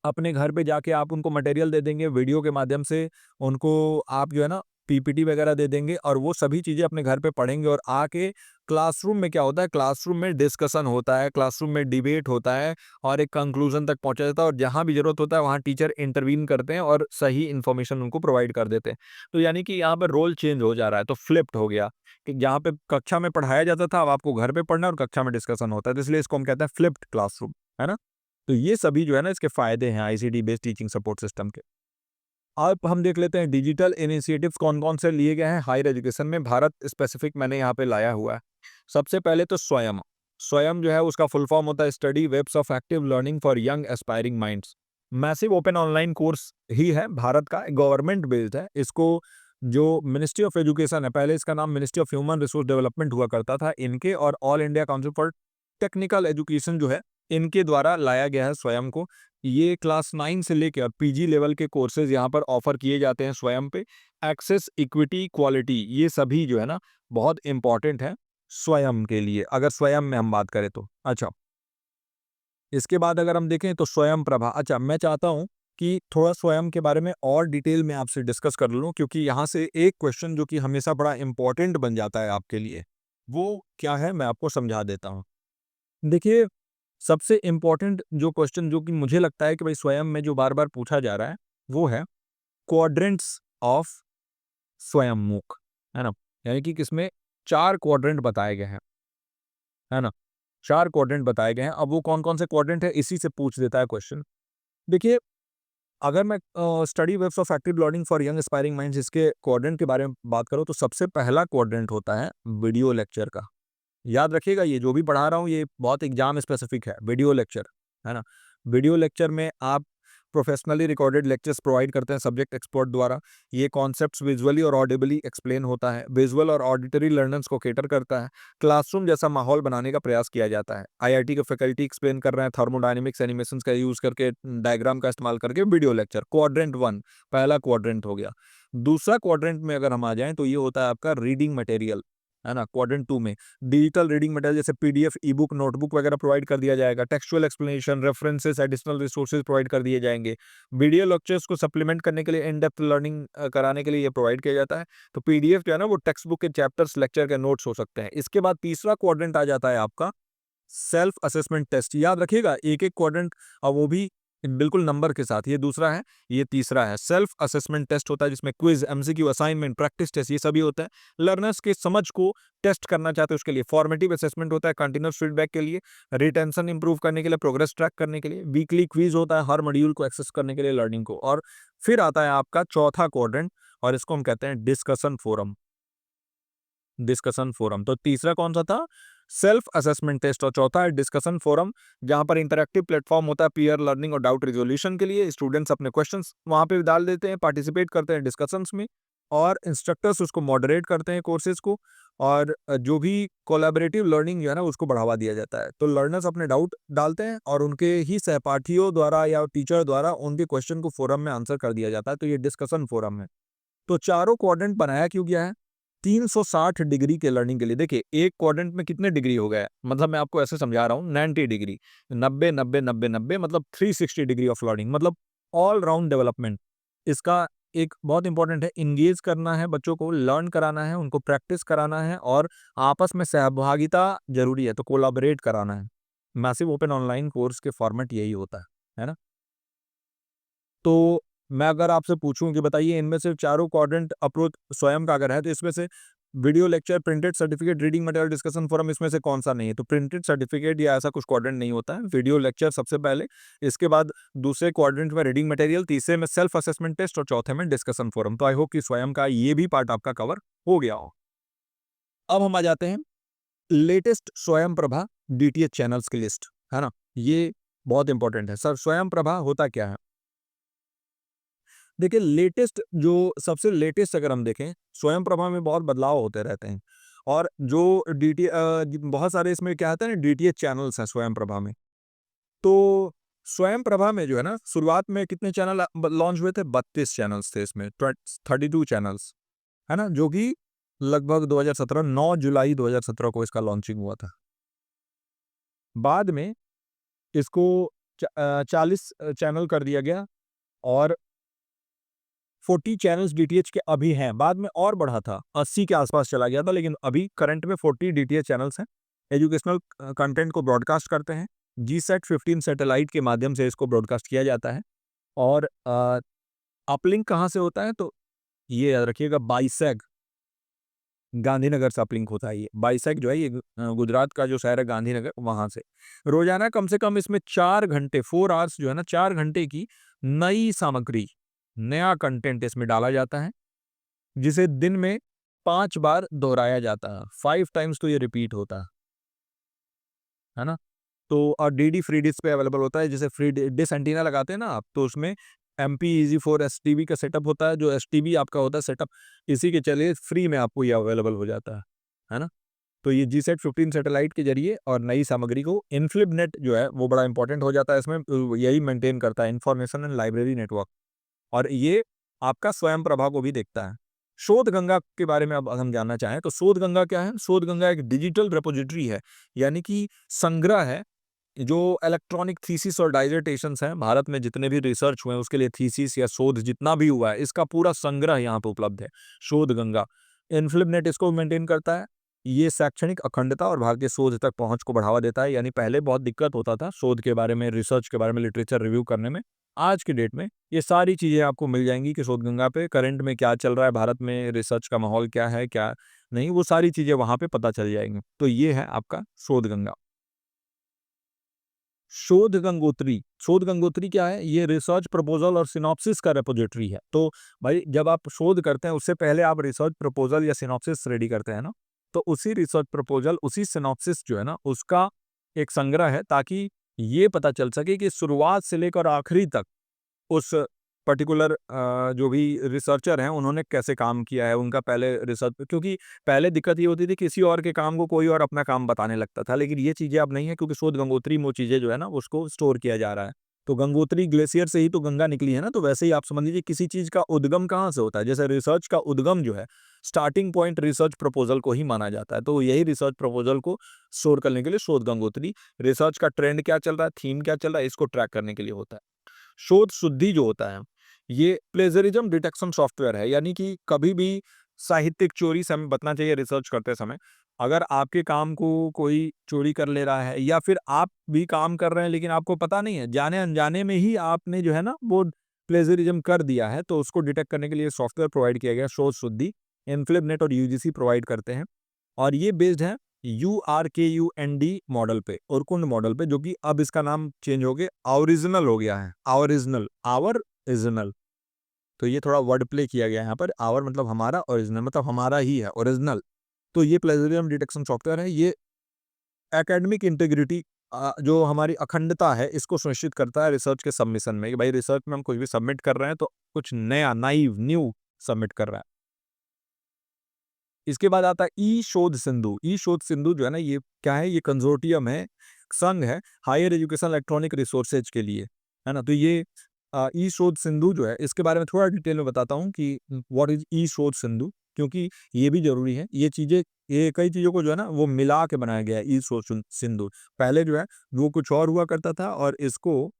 A: अपने घर पे जाके आप उनको मटेरियल दे देंगे, वीडियो के माध्यम से उनको आप जो है ना पीपीटी वगैरह दे देंगे और वो सभी चीज़ें अपने घर पे पढ़ेंगे और आके क्लासरूम में क्या होता है, क्लासरूम में डिस्कशन होता है, क्लासरूम में डिबेट होता है और एक कंक्लूजन तक पहुँचा जाता है और जहाँ भी ज़रूरत होता है वहाँ टीचर इंटरवीन करते हैं और सही इन्फॉर्मेशन उनको प्रोवाइड कर देते हैं। तो यानी कि यहाँ पे रोल चेंज हो जा रहा है, तो फ्लिप्ड हो गया कि जहाँ पे कक्षा में पढ़ाया जाता था, अब आपको घर पे पढ़ना है और कक्षा में डिस्कशन होता है, तो इसलिए इसको हम कहते हैं फ्लिप्ड क्लासरूम, है ना? तो ये सभी जो है ना इसके फ़ायदे हैं ICT based teaching support system के। अब हम देख लेते हैं डिजिटल इनिशिएटिव्स कौन-कौन से लिए गए हैं हायर एजुकेशन में, भारत स्पेसिफिक मैंने यहाँ पे लाया हुआ है। सबसे पहले तो स्वयं। स्वयं जो है उसका फुल फॉर्म होता है study webs of active learning for young aspiring minds. Massive open online course ही है, भारत का गवर्नमेंट बेस्ड है। इसको जो मिनिस्ट्री ऑफ एजुकेशन है, पहले इसका नाम ministry of human resource development हुआ करता था, इनके और all India council for technical education जो है, इनके द्वारा लाया गया है स्वयं को। ये क्लास 9 से लेकर पीजी लेवल के कोर्सेज़ यहाँ पर ऑफ़र किए जाते हैं स्वयं पे। एक्सेस, इक्विटी, क्वालिटी ये सभी जो है ना बहुत इम्पोर्टेंट है स्वयं के लिए, अगर स्वयं में हम बात करें तो। अच्छा, इसके बाद अगर हम देखें तो स्वयं प्रभा। अच्छा, मैं चाहता हूँ कि थोड़ा स्वयं के बारे में और डिटेल में आपसे डिस्कस कर लूँ, क्योंकि यहाँ से एक क्वेश्चन जो कि हमेशा बड़ा इम्पोर्टेंट बन जाता है आपके लिए, वो क्या है मैं आपको समझा देता हूँ। देखिए, सबसे इम्पोर्टेंट जो क्वेश्चन जो कि मुझे लगता है कि भाई स्वयं में जो बार-बार पूछा जा रहा है, वो है क्वाड्रेंट्स ऑफ स्वयंमुख, है ना? यानी कि किसमें 4 क्वाड्रेंट बताए गए हैं, है ना? 4 क्वाड्रेंट बताए गए हैं। अब वो कौन-कौन से क्वाड्रेंट है, इसी से पूछ देता है क्वेश्चन। देखिए, अगर मैं study webs of active learning for young aspiring minds इसके क्वाड्रेंट के बारे में बात करूँ, तो सबसे पहला क्वाड्रेंट होता है वीडियो लेक्चर का। याद रखिएगा, ये जो भी पढ़ा रहा हूँ ये बहुत एग्जाम स्पेसिफिक है, वीडियो लेक्चर, है ना? वीडियो लेक्चर में आप प्रोफेशनली रिकॉर्डेड लेक्चर्स प्रोवाइड करते हैं सब्जेक्ट एक्सपर्ट द्वारा। ये कॉन्सेप्ट्स विजुअली और ऑडिबली एक्सप्लेन होता है, विजुअल और ऑडिटरी लर्नर्स को कैटर करता है, क्लासरूम जैसा माहौल बनाने का प्रयास किया जाता है। आईआईटी के फैकल्टी एक्सप्लेन कर रहे हैं थर्मोडायनेमिक्स एनिमेशंस का यूज करके, डायग्राम का इस्तेमाल करके वीडियो लेक्चर। क्वाड्रेंट 1 पहला क्वाड्रेंट हो गया। दूसरा क्वाड्रेंट में अगर हम आ जाएं तो ये होता है आपका रीडिंग मटेरियल, है ना। क्वाड्रेंट 2 में डिजिटल रीडिंग मटेरियल जैसे पीडीएफ, ई बुक, नोटबुक वगैरह प्रोवाइड कर दिया जाएगा। Textual explanation, references, additional resources provide कर दिए जाएंगे। वीडियो लेक्चर्स को सप्लीमेंट करने के लिए, इन डेप्थ लर्निंग कराने के लिए ये प्रोवाइड किया जाता है। तो पीडीएफ जो है ना वो टेक्स्ट बुक के चैप्टर्स, लेक्चर के नोट्स हो सकते हैं। इसके बाद तीसरा क्वाड्रेंट आ जाता है आपका सेल्फ असेसमेंट टेस्ट। याद रखिएगा एक एक क्वाड्रेंट, और वो भी बिल्कुल नंबर के साथ। ये दूसरा है, ये तीसरा है। सेल्फ असेसमेंट टेस्ट होता है जिसमें quiz, MCQ, assignment, practice test ये सभी होता है। लर्नर्स के समझ को टेस्ट करना चाहते हैं उसके लिए। फॉर्मेटिव असेसमेंट होता है कंटिन्यूअस फीडबैक के लिए, रिटेंशन इंप्रूव करने के लिए, प्रोग्रेस ट्रैक करने के लिए। वीकली क्विज होता है हर मॉड्यूल को एक्सेस करने के लिए लर्निंग को। और फिर आता है आपका चौथा क्वाड्रेंट, और इसको हम कहते हैं डिस्कशन फोरम। Discussion forum. तो तीसरा कौन सा था? सेल्फ असेसमेंट टेस्ट, और चौथा है डिस्कशन फोरम, जहां पर इंटरैक्टिव प्लेटफॉर्म होता है पीयर लर्निंग और डाउट रिजोल्यूशन के लिए। स्टूडेंट्स अपने क्वेश्चंस वहां पे डाल देते हैं, पार्टिसिपेट करते हैं डिस्कशंस में, और इंस्ट्रक्टर्स उसको मॉडरेट करते हैं कोर्सेज को, और जो भी कोलैबोरेटिव लर्निंग जो है ना उसको बढ़ावा दिया जाता है। तो लर्नर्स अपने डाउट डालते हैं और उनके ही सहपाठियों द्वारा या टीचर द्वारा उनके क्वेश्चन को फोरम में आंसर कर दिया जाता है। तो ये डिस्कशन फोरम है। तो चारों क्वाड्रेंट बनाया क्यों गया है? 360 डिग्री के लर्निंग के लिए। देखिए एक क्वाड्रेंट में कितने डिग्री हो गए, मतलब मैं आपको ऐसे समझा रहा हूँ, 90 डिग्री, 90 90 90 90, मतलब 360 डिग्री ऑफ लर्निंग, मतलब ऑल राउंड डेवलपमेंट। इसका एक बहुत इंपॉर्टेंट है, इंगेज करना है बच्चों को, लर्न कराना है, उनको प्रैक्टिस कराना है, और आपस में सहभागिता जरूरी है, तो कोलाबरेट कराना है। मैसिव ओपन ऑनलाइन कोर्स के फॉर्मेट यही होता है ना। तो मैं अगर आपसे पूछूं कि बताइए इनमें से चारों क्वाड्रेंट अप्रोच स्वयं का अगर है, तो इसमें से video lecture, printed certificate, reading material, discussion forum, इसमें से कौन सा नहीं है? तो प्रिंटेड सर्टिफिकेट या ऐसा कुछ क्वाड्रेंट नहीं होता है। वीडियो लेक्चर सबसे पहले, इसके बाद दूसरे क्वाड्रेंट में रीडिंग मटेरियल, तीसरे में सेल्फ असेसमेंट टेस्ट, और चौथे में डिस्कशन फोरम। तो आई होप कि स्वयं का ये भी पार्ट आपका कवर हो गया हो। अब हम आ जाते हैं लेटेस्ट स्वयं प्रभा डीटीएच चैनल्स की लिस्ट, है ना। ये बहुत इंपॉर्टेंट है सर। स्वयं प्रभा होता क्या है? देखिए लेटेस्ट, जो सबसे लेटेस्ट अगर हम देखें, स्वयं प्रभा में बहुत बदलाव होते रहते हैं, और जो बहुत सारे इसमें क्या होता है ना, डीटीएच चैनल्स हैं स्वयं प्रभा में। तो स्वयं प्रभा में जो है ना, शुरुआत में कितने चैनल लॉन्च हुए थे? 32 चैनल्स थे इसमें, 32 चैनल्स, है ना, जो कि लगभग 2017, 9 जुलाई 2017 को इसका लॉन्चिंग हुआ था। बाद में इसको 40 चैनल कर दिया गया, और 40 चैनल्स डीटीएच के अभी हैं। बाद में और बढ़ा था, 80 के आसपास चला गया था, लेकिन अभी करंट में 40 डीटीएच चैनल्स हैं। एजुकेशनल कंटेंट को ब्रॉडकास्ट करते हैं। जीसैट 15 सैटेलाइट के माध्यम से इसको ब्रॉडकास्ट किया जाता है। और अपलिंक कहाँ से होता है? तो ये याद रखिएगा, बाईसैग, गांधीनगर से अपलिंक होता है। ये बाईसैग जो है, ये गुजरात का जो शहर है गांधीनगर, वहां से रोजाना कम से कम इसमें 4 घंटे, 4 आवर्स जो है ना, 4 घंटे की नई सामग्री, नया कंटेंट इसमें डाला जाता है, जिसे दिन में 5 बार दोहराया जाता है। 5 टाइम्स तो ये रिपीट होता है ना। तो और डीडी फ्री डिश पे अवेलेबल होता है। जैसे फ्री डिश एंटीना लगाते हैं ना आप, तो उसमें MP-EZ4 STB का सेटअप होता है, जो STB आपका होता है सेटअप, इसी के चलिए फ्री में आपको ये अवेलेबल हो जाता है ना। तो ये जीसैट 15 सैटेलाइट के जरिए और नई सामग्री को, इन्फ्लिबनेट जो है वो बड़ा इंपॉर्टेंट हो जाता है इसमें, यही मेंटेन करता है, इंफॉर्मेशन एंड लाइब्रेरी नेटवर्क, और ये आपका स्वयं प्रभा को भी देखता है। शोध गंगा के बारे में अब हम जानना चाहें, तो शोध गंगा क्या है? शोध गंगा एक डिजिटल रेपोजिटरी है, यानी कि संग्रह है, जो इलेक्ट्रॉनिक थीसिस और डाइजर्टेशंस हैं, भारत में जितने भी रिसर्च हुए हैं उसके लिए थीसिस या शोध जितना भी हुआ है, इसका पूरा संग्रह यहाँ पे उपलब्ध है, शोध गंगा। इन्फ्लिबनेट इसको मेंटेन करता है। ये शैक्षणिक अखंडता और भारतीय शोध तक पहुंच को बढ़ावा देता है। यानी पहले बहुत दिक्कत होता था शोध के बारे में, रिसर्च के बारे में, लिटरेचर रिव्यू करने में। आज की डेट में ये सारी चीजें आपको मिल जाएंगी कि शोध गंगा पे करंट में क्या चल रहा है, भारत में रिसर्च का माहौल क्या है, क्या नहीं, वो सारी चीजें वहां पे पता चल जाएंगी। तो ये है आपका शोध गंगा। शोध गंगोत्री, शोध गंगोत्री क्या है? ये रिसर्च प्रपोजल और सिनॉप्सिस का रेपोजिटरी है। तो भाई जब आप शोध करते हैं उससे पहले आप रिसर्च प्रपोजल या सिनॉप्सिस रेडी करते हैं ना, तो उसी रिसर्च प्रपोजल, उसी सिनॉप्सिस जो है ना, उसका एक संग्रह है, ताकि ये पता चल सके कि शुरुआत से लेकर आखिरी तक उस पर्टिकुलर जो भी रिसर्चर हैं उन्होंने कैसे काम किया है, उनका पहले रिसर्च, क्योंकि पहले दिक्कत ये होती थी किसी और के काम को कोई और अपना काम बताने लगता था, लेकिन ये चीज़ें अब नहीं है क्योंकि शोध गंगोत्री में वो चीज़ें जो है ना उसको स्टोर किया जा रहा है। तो गंगोत्री ग्लेशियर से ही तो गंगा निकली है ना, तो वैसे ही आप समझ लीजिए किसी चीज़ का उद्गम कहाँ से होता है। जैसे रिसर्च का उद्गम जो है, स्टार्टिंग पॉइंट रिसर्च प्रपोज़ल को ही माना जाता है। तो यही रिसर्च प्रपोज़ल को स्टोर करने के लिए शोध गंगोत्री, रिसर्च का ट्रेंड क्या चल रहा है, थीम क्या चल रहा है, इसको ट्रैक करने के लिए होता है। शोध शुद्धि जो होता है, ये प्लेजरिज्म डिटेक्शन सॉफ्टवेयर है, यानी कि कभी भी साहित्यिक चोरी से हमें बचना चाहिए रिसर्च करते समय। अगर आपके काम को कोई चोरी कर ले रहा है या फिर आप भी काम कर रहे हैं लेकिन आपको पता नहीं है, जाने-अनजाने में ही आपने जो है ना वो प्लेजरिज्म कर दिया है, तो उसको डिटेक्ट करने के लिए सॉफ्टवेयर प्रोवाइड किया गया है, शोध शुद्धि। इन्फिलिबनेट और यूजीसी प्रोवाइड करते हैं और ये बेस्ड है URKUND मॉडल पे, उरकुंड मॉडल पे, जो कि अब इसका नाम चेंज हो गया, ओरिजिनल हो गया है। Original, our original. तो ये थोड़ा वर्ड प्ले किया गया है यहाँ पर। आवर मतलब हमारा, ओरिजिनल मतलब हमारा ही है, ओरिजिनल। तो ये प्लेजरिज्म डिटेक्शन सॉफ्टवेयर है। ये एकेडमिक इंटीग्रिटी, जो हमारी अखंडता है, इसको सुनिश्चित करता है रिसर्च के सबमिशन में, कि भाई रिसर्च में हम कुछ भी सबमिट कर रहे हैं तो कुछ नया, न्यू सबमिट कर रहा है। इसके बाद आता है ई शोध सिंधु। ई शोध सिंधु जो है ना, ये क्या है, ये कंसोर्टियम है, संघ है हायर एजुकेशन इलेक्ट्रॉनिक रिसोर्सेज के लिए, है ना। तो ये ई शोध सिंधु जो है, इसके बारे में थोड़ा डिटेल में बताता हूँ कि व्हाट इज ई शोध सिंधु, क्योंकि ये भी जरूरी है। ये चीजें, ये कई चीजों को जो है ना वो मिला के बनाया गया है ई शोध सिंधु। पहले जो है वो कुछ और हुआ करता था और इसको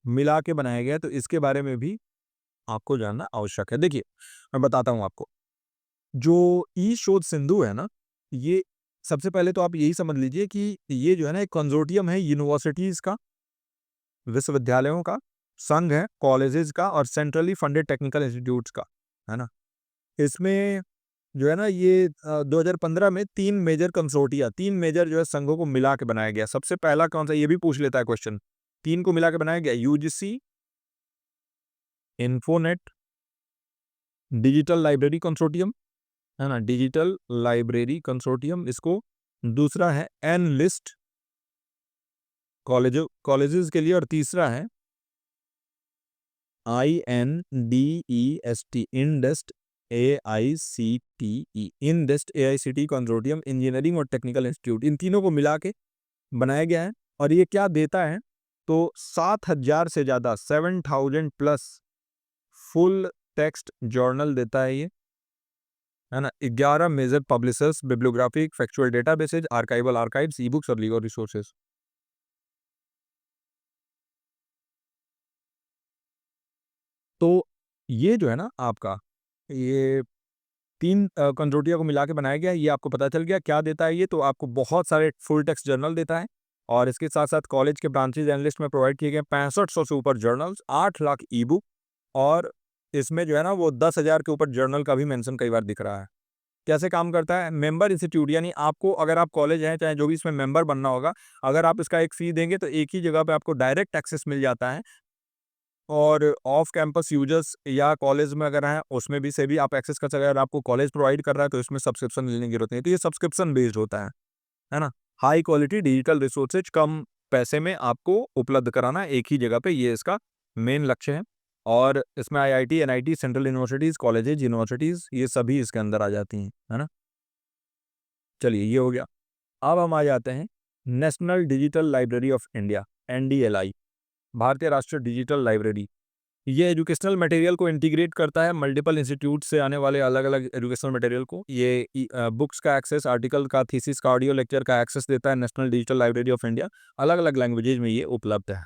A: मिला के बनाया गया है, तो इसके बारे में भी आपको जानना आवश्यक है। देखिए, मैं बताता हूँ आपको। जो ई शोध सिंधु है ना, ये सबसे पहले तो आप यही समझ लीजिए कि ये जो है ना एक कंसोर्टियम है यूनिवर्सिटीज का, विश्वविद्यालयों का, संघ है कॉलेजेस का और सेंट्रली फंडेड टेक्निकल इंस्टीट्यूट्स का, है ना। इसमें जो है ना ये 2015 में 3 मेजर कंसोर्टिया, 3 मेजर जो है संघों को मिला के बनाया गया। सबसे पहला कौन सा, ये भी पूछ लेता है क्वेश्चन। 3 को मिला के बनाया गया, यूजीसी, इन्फोनेट, डिजिटल लाइब्रेरी कंसोर्टियम, है ना, डिजिटल लाइब्रेरी कंसोर्टियम इसको। दूसरा है एनलिस्ट, कॉलेजेस के लिए। और तीसरा है INDEST, इंडेस्ट, AICTE, इंडेस्ट AICT consortium engineering और टेक्निकल इंस्टीट्यूट। इन तीनों को मिला के बनाया गया है। और ये क्या देता है, तो 7,000 से ज़्यादा, 7,000 प्लस फुल टेक्स्ट जर्नल देता है ये, है ना। 11 major publishers, bibliographic factual databases, archival archives, e books और लीगल रिसोर्सेज। तो ये जो है ना आपका, ये 3 कंसोर्टिया को मिला के बनाया गया है। ये आपको पता चल गया क्या देता है ये, तो आपको बहुत सारे फुल टेक्स्ट जर्नल देता है और इसके साथ-साथ कॉलेज के ब्रांचेज एनालिस्ट में प्रोवाइड किए गए 6500 से ऊपर जर्नल्स, 8 लाख ई बुक। और इसमें जो है ना वो 10,000 के ऊपर जर्नल का भी मेंशन कई बार दिख रहा है। कैसे काम करता है, मेंबर इंस्टीट्यूट, यानी आपको, अगर आप कॉलेज हैं चाहे जो भी, इसमें मेंबर बनना होगा, अगर आप इसका एक फी देंगे तो एक ही जगह पे आपको डायरेक्ट एक्सेस मिल जाता है। और ऑफ कैंपस यूजर्स या कॉलेज में अगर हैं उसमें भी से भी आप एक्सेस कर सकते हैं। अगर आपको कॉलेज प्रोवाइड कर रहा है तो इसमें सब्सक्रिप्शन लेने की जरूरत नहीं है। तो ये सब्सक्रिप्शन बेस्ड होता है ना। हाई क्वालिटी डिजिटल रिसोर्सेज कम पैसे में आपको उपलब्ध कराना एक ही जगह पे, ये इसका मेन लक्ष्य है। और इसमें IIT, NIT, central universities, colleges, universities, ये सभी इसके अंदर आ जाती हैं, है ना। चलिए, ये हो गया। अब हम आ जाते हैं national digital library of India, NDLI, भारतीय राष्ट्रीय डिजिटल लाइब्रेरी। ये एजुकेशनल मटेरियल को इंटीग्रेट करता है, मल्टीपल इंस्टीट्यूट से आने वाले अलग-अलग एजुकेशनल मटेरियल को। ये बुक्स का एक्सेस, आर्टिकल का, थीसिस का, ऑडियो लेक्चर का एक्सेस देता है national digital library of India. अलग-अलग लैंग्वेजेज में ये उपलब्ध है।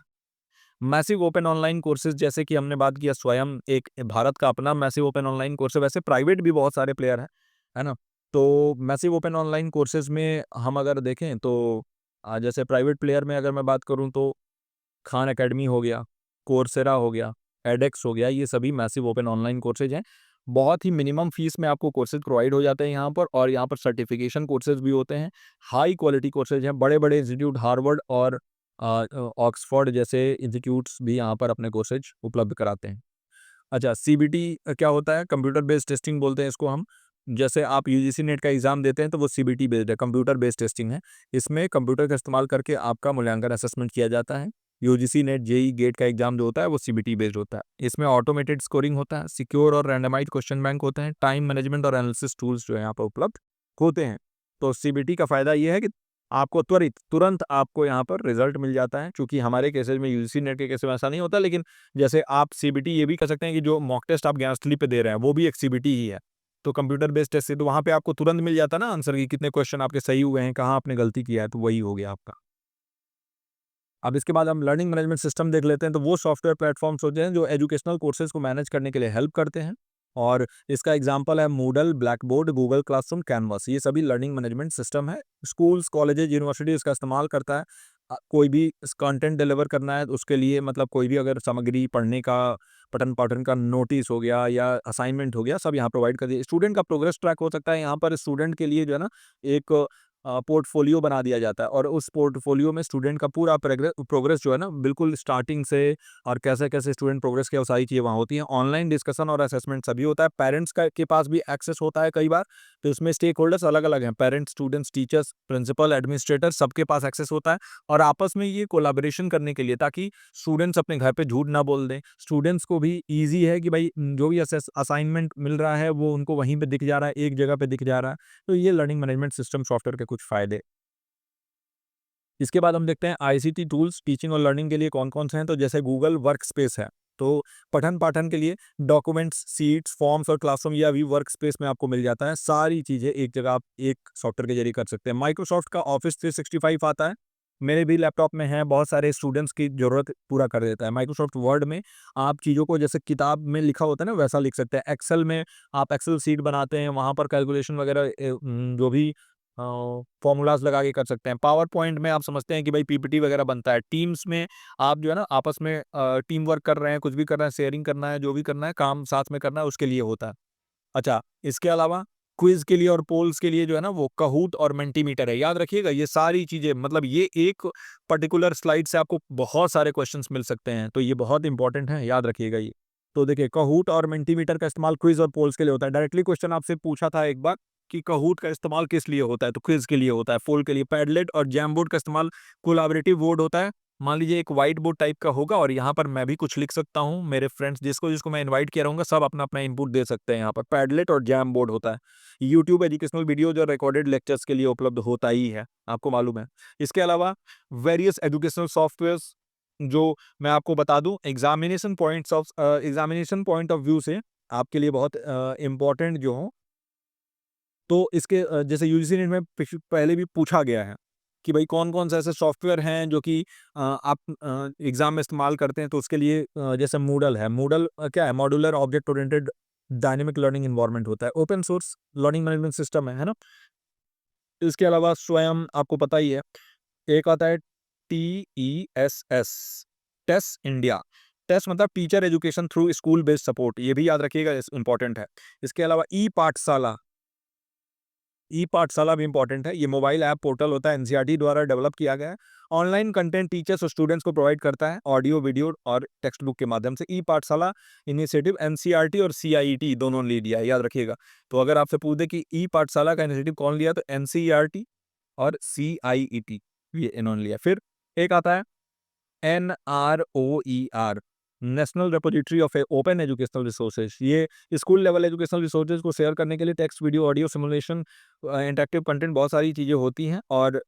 A: मैसिव ओपन ऑनलाइन कोर्सेज, जैसे कि हमने बात किया, स्वयं एक भारत का अपना मैसिव ओपन ऑनलाइन कोर्स है। वैसे प्राइवेट भी बहुत सारे प्लेयर हैं, है ना। तो मैसिव ओपन ऑनलाइन कोर्सेज में हम अगर देखें तो जैसे प्राइवेट प्लेयर में अगर मैं बात करूँ तो खान एकेडमी हो गया, कोर्सेरा हो गया, एडेक्स हो गया, ये सभी मैसिव ओपन ऑनलाइन कोर्सेज हैं। बहुत ही मिनिमम फीस में आपको कोर्सेज प्रोवाइड हो जाते हैं यहाँ पर, और यहाँ पर सर्टिफिकेशन कोर्सेज भी होते हैं। हाई क्वालिटी कोर्सेज हैं। बड़े-बड़े इंस्टीट्यूट, हार्वर्ड और ऑक्सफोर्ड जैसे इंस्टीट्यूट्स भी यहाँ पर अपने कोर्सेज उपलब्ध कराते हैं। अच्छा, CBT क्या होता है? कंप्यूटर बेस्ड टेस्टिंग बोलते हैं इसको हम। जैसे आप UGC नेट का एग्जाम देते हैं तो वो CBT बेस्ड है, कंप्यूटर बेस्ड टेस्टिंग है। इसमें कंप्यूटर का इस्तेमाल करके आपका मूल्यांकन, असेसमेंट किया जाता है। यूजीसी नेट जेई गेट का एग्जाम जो होता है वो सीबीटी बेस्ड होता है। इसमें ऑटोमेटेड स्कोरिंग होता है, सिक्योर और रैंडमाइज्ड क्वेश्चन बैंक होते हैं, टाइम मैनेजमेंट और एनालिसिस टूल्स जो है यहाँ पर उपलब्ध होते हैं। तो सीबीटी का फायदा ये है कि आपको तुरंत आपको यहाँ पर रिजल्ट मिल जाता है। क्योंकि हमारे केसेज में यूजीसी नेट के केस में ऐसा नहीं होता, लेकिन जैसे आप सीबीटी ये भी कर सकते हैं कि जो मॉक टेस्ट आप ज्ञानस्थली पे दे रहे हैं वो भी एक सीबीटी ही है। तो कंप्यूटर बेस्ड टेस्ट से तो वहाँ पे आपको तुरंत मिल जाता है ना आंसर, की कितने क्वेश्चन आपके सही हुए हैं, कहाँ आपने गलती किया है, तो वही हो गया आपका। अब इसके बाद हम लर्निंग मैनेजमेंट सिस्टम देख लेते हैं। तो वो सॉफ्टवेयर प्लेटफॉर्म्स होते हैं जो एजुकेशनल कोर्सेज को मैनेज करने के लिए हेल्प करते हैं। और इसका एग्जांपल है Moodle, black board, Google classroom, canvas. ये सभी लर्निंग मैनेजमेंट सिस्टम है। स्कूल्स, कॉलेजेस, यूनिवर्सिटी इसका इस्तेमाल करता है। कोई भी कंटेंट डिलीवर करना है तो उसके लिए, मतलब कोई भी अगर सामग्री पढ़ने का, पठन पाठन का नोटिस हो गया या असाइनमेंट हो गया, सब यहाँ प्रोवाइड कर दिए। स्टूडेंट का प्रोग्रेस ट्रैक हो सकता है यहाँ पर। स्टूडेंट के लिए जो है ना एक पोर्टफोलियो बना दिया जाता है, और उस पोर्टफोलियो में स्टूडेंट का पूरा प्रोग्रेस जो है ना बिल्कुल स्टार्टिंग से, और कैसे-कैसे स्टूडेंट प्रोग्रेस किया, वो सारी चीज़ें वहाँ होती हैं। ऑनलाइन डिस्कशन और असेसमेंट सभी होता है। पेरेंट्स का के पास भी एक्सेस होता है कई बार। तो इसमें स्टेक होल्डर्स अलग-अलग हैं। Parents, students, teachers, principal, administrator, सबके पास एक्सेस होता है। और आपस में ये कोलैबोरेशन करने के लिए, ताकि स्टूडेंट्स अपने घर पे झूठ ना बोल दें। स्टूडेंट्स को भी ईज़ी है कि भाई जो भी असाइनमेंट मिल रहा है वो उनको वहीं पे दिख जा रहा है, एक जगह पे दिख जा रहा है। तो ये लर्निंग मैनेजमेंट सिस्टम सॉफ्टवेयर के कुछ फ़ायदे। इसके बाद हम देखते हैं आईसीटी टूल्स टीचिंग और लर्निंग के लिए कौन-कौन से हैं। तो जैसे गूगल वर्कस्पेस है, तो पठन-पाठन के लिए डॉक्यूमेंट्स, सीट्स, फॉर्म्स और क्लासरूम, यह भी वर्कस्पेस में आपको मिल जाता है। सारी चीज़ें एक जगह आप एक सॉफ्टवेयर के ज़रिए कर सकते हैं। माइक्रोसॉफ्ट का ऑफिस 365 आता है। मेरे भी लैपटॉप में है, बहुत सारे स्टूडेंट्स की ज़रूरत पूरा कर देता है। माइक्रोसॉफ्ट वर्ड में आप चीज़ों को जैसे किताब में लिखा होता है ना, वैसा लिख सकते हैं। एक्सेल में आप एक्सेल शीट बनाते हैं, वहाँ पर कैलकुलेशन वगैरह जो भी फ़ॉर्मूलाज़ लगा के कर सकते हैं। पावर पॉइंट में आप समझते हैं कि भाई पीपीटी वगैरह बनता है। टीम्स में आप जो है ना आपस में टीम वर्क कर रहे हैं, कुछ भी कर रहे हैं, शेयरिंग करना है, जो भी करना है, काम साथ में करना है, उसके लिए होता है। अच्छा, इसके अलावा क्विज़ के लिए और पोल्स के लिए जो है ना वो काहूट और मल्टीमीटर है। याद रखिएगा ये सारी चीज़ें, मतलब ये एक पर्टिकुलर स्लाइड से आपको बहुत सारे क्वेश्चंस मिल सकते हैं। तो ये बहुत इंपॉर्टेंट है, याद रखिएगा ये। तो देखिए, काहूट और मल्टीमीटर का इस्तेमाल क्विज़ और पोल्स के लिए होता है। डायरेक्टली क्वेश्चन आपसे पूछा था एक बार कि काहूट का इस्तेमाल किस लिए होता है? तो क्विज़ के लिए होता है, पोल के लिए। पैडलेट और जैमबोर्ड का इस्तेमाल कोलैबोरेटिव बोर्ड होता है। मान लीजिए एक व्हाइट बोर्ड टाइप का होगा और यहाँ पर मैं भी कुछ लिख सकता हूँ। मेरे फ्रेंड्स जिसको मैं इनवाइट किया रहूँगा, सब अपना-अपना इनपुट दे सकते हैं यहाँ पर। पैडलेट और जैम बोर्ड होता है। यूट्यूब एजुकेशनल वीडियोज़ और रिकॉर्डेड लेक्चर्स के लिए उपलब्ध होता ही है, आपको मालूम है। इसके अलावा वेरियस एजुकेशनल सॉफ्टवेयर्स, जो मैं आपको बता दूँ, एग्ज़ामिनेशन पॉइंट ऑफ व्यू से आपके लिए बहुत इम्पोर्टेंट जो हों, तो इसके जैसे यूजीसी नेट में पहले भी पूछा गया है कि भाई कौन-कौन से ऐसे सॉफ्टवेयर हैं जो कि आप एग्ज़ाम में इस्तेमाल करते हैं। तो उसके लिए जैसे मूडल है। मूडल क्या है? Modular object oriented dynamic learning environment होता है। Open source learning management system है ना? इसके अलावा स्वयं आपको पता ही है, एक आता है टीईएसएस, टेस इंडिया। टेस मतलब teacher education through school based support, ये भी याद रखिएगा, इम्पोर्टेंट है। इसके अलावा ई पाठशाला, ई पाठशाला भी इंपॉर्टेंट है। ये मोबाइल ऐप पोर्टल होता है, एनसीईआरटी द्वारा डेवलप किया गया है। ऑनलाइन कंटेंट टीचर्स और स्टूडेंट्स को प्रोवाइड करता है, ऑडियो, वीडियो और टेक्स्ट बुक के माध्यम से। ई पाठशाला इनिशिएटिव एनसीईआरटी और सीआईईटी दोनों ने लिया है, याद रखिएगा। तो अगर आपसे पूछ दे कि ई पाठशाला का इनिशिएटिव कौन लिया, तो एनसीईआरटी और सीआईईटी, ये इन्होंने लिया। फिर एक आता है NROER, national repository of open educational resources. ये स्कूल लेवल एजुकेशनल रिसोर्सेज को शेयर करने के लिए text, video, audio, simulation, interactive content, बहुत सारी चीज़ें होती हैं। और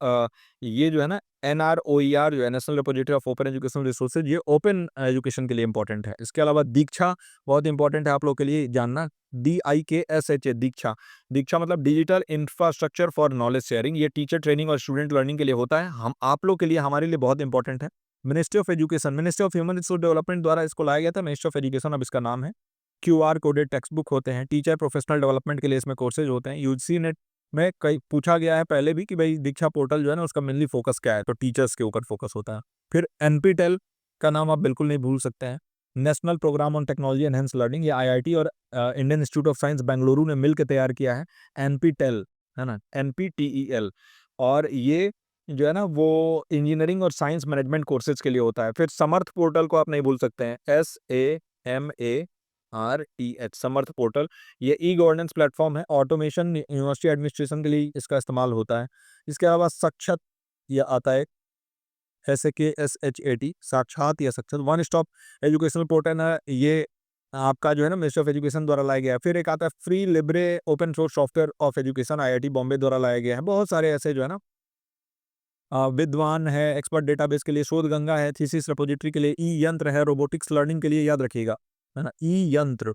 A: ये जो है ना NROER जो है, national repository of open educational resources, ये ओपन एजुकेशन के लिए इंपॉर्टेंट है। इसके अलावा दीक्षा बहुत इंपॉर्टेंट है आप लोग के लिए जानना। DIKSHA, दीक्षा। दीक्षा मतलब digital infrastructure for knowledge sharing. ये टीचर ट्रेनिंग और स्टूडेंट लर्निंग के लिए होता है। हम आप लोग के लिए, हमारे लिए बहुत इंपॉर्टेंट है। Ministry of education, ministry of human resource development द्वारा इसको लाया गया था। मिनिस्ट्री ऑफ एजुकेशन अब इसका नाम है। क्यूआर कोडेड टेक्स्ट बुक होते हैं। टीचर प्रोफेशनल डेवलपमेंट के लिए इसमें कोर्सेज होते हैं। यूजीसी नेट में कई पूछा गया है पहले भी कि भाई दीक्षा पोर्टल जो है ना उसका मेनली फोकस क्या है, तो टीचर्स के ऊपर फोकस होता है। फिर एनपीटेल का नाम आप बिल्कुल नहीं भूल सकते हैं। National programme on technology enhance learning, ये आईआईटी और Indian Institute of Science Bengaluru ने मिलकर तैयार किया है। एनपीटेल है ना, एनपीटीईएल। और ये जो है ना वो इंजीनियरिंग और साइंस मैनेजमेंट कोर्सेज के लिए होता है। फिर समर्थ पोर्टल को आप नहीं भूल सकते हैं, SAMARTH, समर्थ पोर्टल। ये ई गवर्नेंस प्लेटफॉर्म है। ऑटोमेशन, यूनिवर्सिटी एडमिनिस्ट्रेशन के लिए इसका इस्तेमाल होता है। इसके अलावा सक्षत, ये आता है SAKSHAT, साक्षात या सक्षम वन स्टॉप एजुकेशनल पोर्टल है, ये आपका जो है ना मिनिस्ट्री ऑफ एजुकेशन द्वारा लाया गया है। फिर एक आता है free Libre open source software of education, IIT Bombay द्वारा लाया गया है। बहुत सारे ऐसे जो है ना विद्वान है, एक्सपर्ट डेटाबेस के लिए शोध गंगा है, थीसिस रिपोजिटरी के लिए ई यंत्र है, रोबोटिक्स लर्निंग के लिए याद रखिएगा, है ना, ई यंत्र,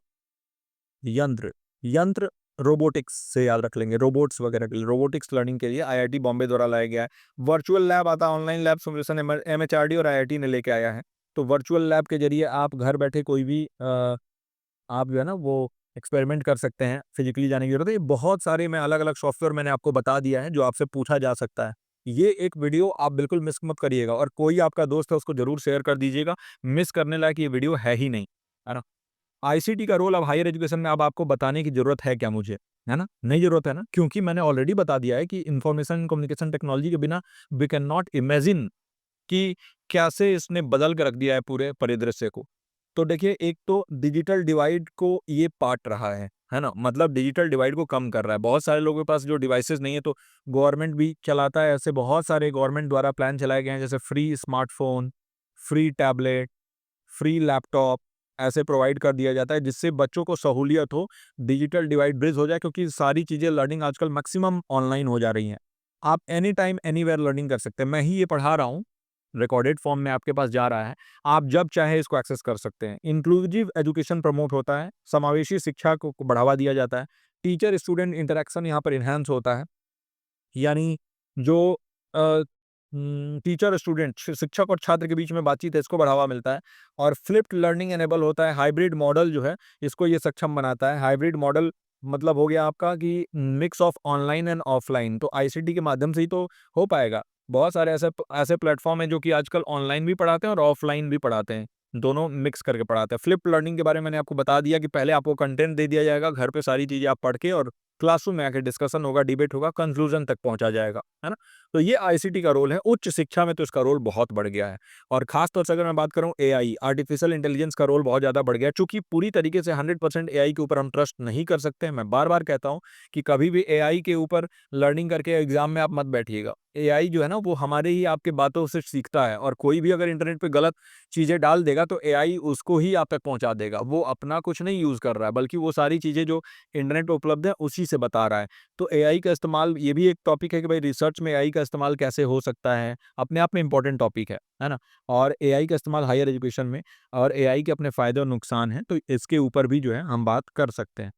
A: यंत्र, यंत्र रोबोटिक्स से याद रख लेंगे, रोबोट्स वगैरह के लिए, रोबोटिक्स लर्निंग के लिए IIT बॉम्बे द्वारा लाया गया है। वर्चुअल लैब आता है, ऑनलाइन लैब सॉल्यूशन MHRD और IIT ने लेके आया है। तो वर्चुअल लैब के जरिए आप घर बैठे कोई भी आप जो है ना वो एक्सपेरिमेंट कर सकते हैं, फिजिकली जाने की जरूरत है। ये बहुत सारे मैं अलग अलग सॉफ्टवेयर मैंने आपको बता दिया है जो आपसे पूछा जा सकता है। ये एक वीडियो आप बिल्कुल मिस मत करिएगा, और कोई आपका दोस्त है उसको जरूर शेयर कर दीजिएगा। मिस करने लायक ये वीडियो है ही नहीं, है ना। ICT का रोल अब हायर एजुकेशन में अब आपको बताने की जरूरत है क्या मुझे, है ना? नहीं जरूरत है ना, क्योंकि मैंने ऑलरेडी बता दिया है कि इंफॉर्मेशन एंड कम्युनिकेशन टेक्नोलॉजी के बिना वी कैन नॉट इमेजिन कि कैसे इसने बदल के रख दिया है पूरे परिदृश्य को। तो देखिए, एक तो डिजिटल डिवाइड को ये पाट रहा है ना? मतलब डिजिटल डिवाइड को कम कर रहा है। बहुत सारे लोगों के पास जो डिवाइसेज़ नहीं है, तो गवर्नमेंट भी चलाता है, ऐसे बहुत सारे गवर्नमेंट द्वारा प्लान चलाए गए हैं, जैसे free smartphone, free tablet, free laptop ऐसे प्रोवाइड कर दिया जाता है, जिससे बच्चों को सहूलियत हो, डिजिटल डिवाइड ब्रिज हो जाए, क्योंकि सारी चीज़ें लर्निंग आजकल मैक्सिमम ऑनलाइन हो जा रही हैं। आप एनी टाइम एनीवेयर लर्निंग कर सकते हैं। मैं ही ये पढ़ा रहा हूँ, रिकॉर्डेड फॉर्म में आपके पास जा रहा है, आप जब चाहे इसको एक्सेस कर सकते हैं। इंक्लूसिव एजुकेशन प्रमोट होता है, समावेशी शिक्षा को बढ़ावा दिया जाता है, टीचर स्टूडेंट इंटरैक्शन यहाँ पर एनहांस होता है। यानी जो टीचर स्टूडेंट शिक्षक और छात्र के बीच में बातचीत है, इसको बढ़ावा मिलता है, और फ्लिप्ड लर्निंग एनेबल होता है। हाइब्रिड मॉडल जो है, इसको ये सक्षम बनाता है। हाइब्रिड मॉडल मतलब हो गया आपका कि mix of online and offline, तो ICT के माध्यम से ही तो हो पाएगा। बहुत सारे ऐसे ऐसे प्लेटफॉर्म हैं जो कि आजकल ऑनलाइन भी पढ़ाते हैं और ऑफलाइन भी पढ़ाते हैं, दोनों मिक्स करके पढ़ाते हैं। फ्लिप्ड लर्निंग के बारे में मैंने आपको बता दिया कि पहले आपको कंटेंट दे दिया जाएगा, घर पे सारी चीजें आप पढ़ के, और क्लासरूम में आके डिस्कशन होगा, डिबेट होगा, कंक्लूजन तक पहुंचा जाएगा, है ना। तो ये ICT का रोल है। उच्च शिक्षा में तो इसका रोल बहुत बढ़ गया है, और खास तौर से अगर मैं बात करूं, AI आर्टिफिशियल इंटेलिजेंस का रोल बहुत ज़्यादा बढ़ गया है। चूंकि पूरी तरीके से 100% AI के ऊपर हम ट्रस्ट नहीं कर सकते हैं। मैं बार बार कहता हूं कि कभी भी AI के ऊपर लर्निंग करके एग्जाम में आप मत बैठिएगा। AI जो है ना, वो हमारे ही आपके बातों से सीखता है, और कोई भी अगर इंटरनेट पे गलत चीज़ें डाल देगा तो AI उसको ही आप तक पहुंचा देगा। वो अपना कुछ नहीं यूज़ कर रहा है, बल्कि वो सारी चीज़ें जो इंटरनेट पे उपलब्ध है उसी से बता रहा है। तो AI का इस्तेमाल, ये भी एक टॉपिक है कि भाई रिसर्च में AI का इस्तेमाल कैसे हो सकता है, अपने आप में इम्पोर्टेंट टॉपिक है ना? और AI का इस्तेमाल हायर एजुकेशन में, और AI के अपने फ़ायदे और नुकसान हैं, तो इसके ऊपर भी जो है हम बात कर सकते हैं।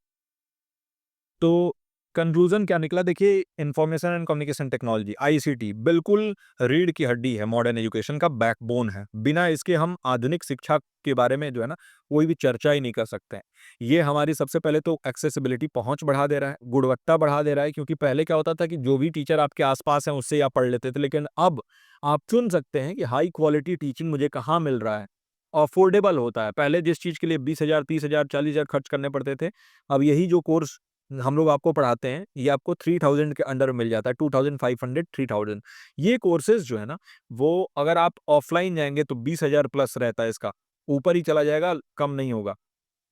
A: तो कंक्लूज़न क्या निकला, देखिए, information and communication technology ICT बिल्कुल रीढ़ की हड्डी है, मॉडर्न एजुकेशन का बैकबोन है। बिना इसके हम आधुनिक शिक्षा के बारे में जो है ना, कोई भी चर्चा ही नहीं कर सकते हैं। ये हमारी सबसे पहले तो एक्सेसिबिलिटी, पहुँच बढ़ा दे रहा है, गुणवत्ता बढ़ा दे रहा है, क्योंकि पहले क्या होता था कि जो भी टीचर आपके आस-पास हैं उससे ही आप पढ़ लेते थे, लेकिन अब आप चुन सकते हैं कि हाई क्वालिटी टीचिंग मुझे कहाँ मिल रहा है। अफोर्डेबल होता है। पहले जिस चीज़ के लिए 20,000, 30,000, 40,000 खर्च करने पड़ते थे, अब यही जो कोर्स हम लोग आपको पढ़ाते हैं, ये आपको 3000 के अंडर में मिल जाता है, 2500, 3000। ये कोर्सेज़ जो है ना, वो अगर आप ऑफ़लाइन जाएँगे तो 20,000 प्लस रहता है इसका, ऊपर ही चला जाएगा, कम नहीं होगा।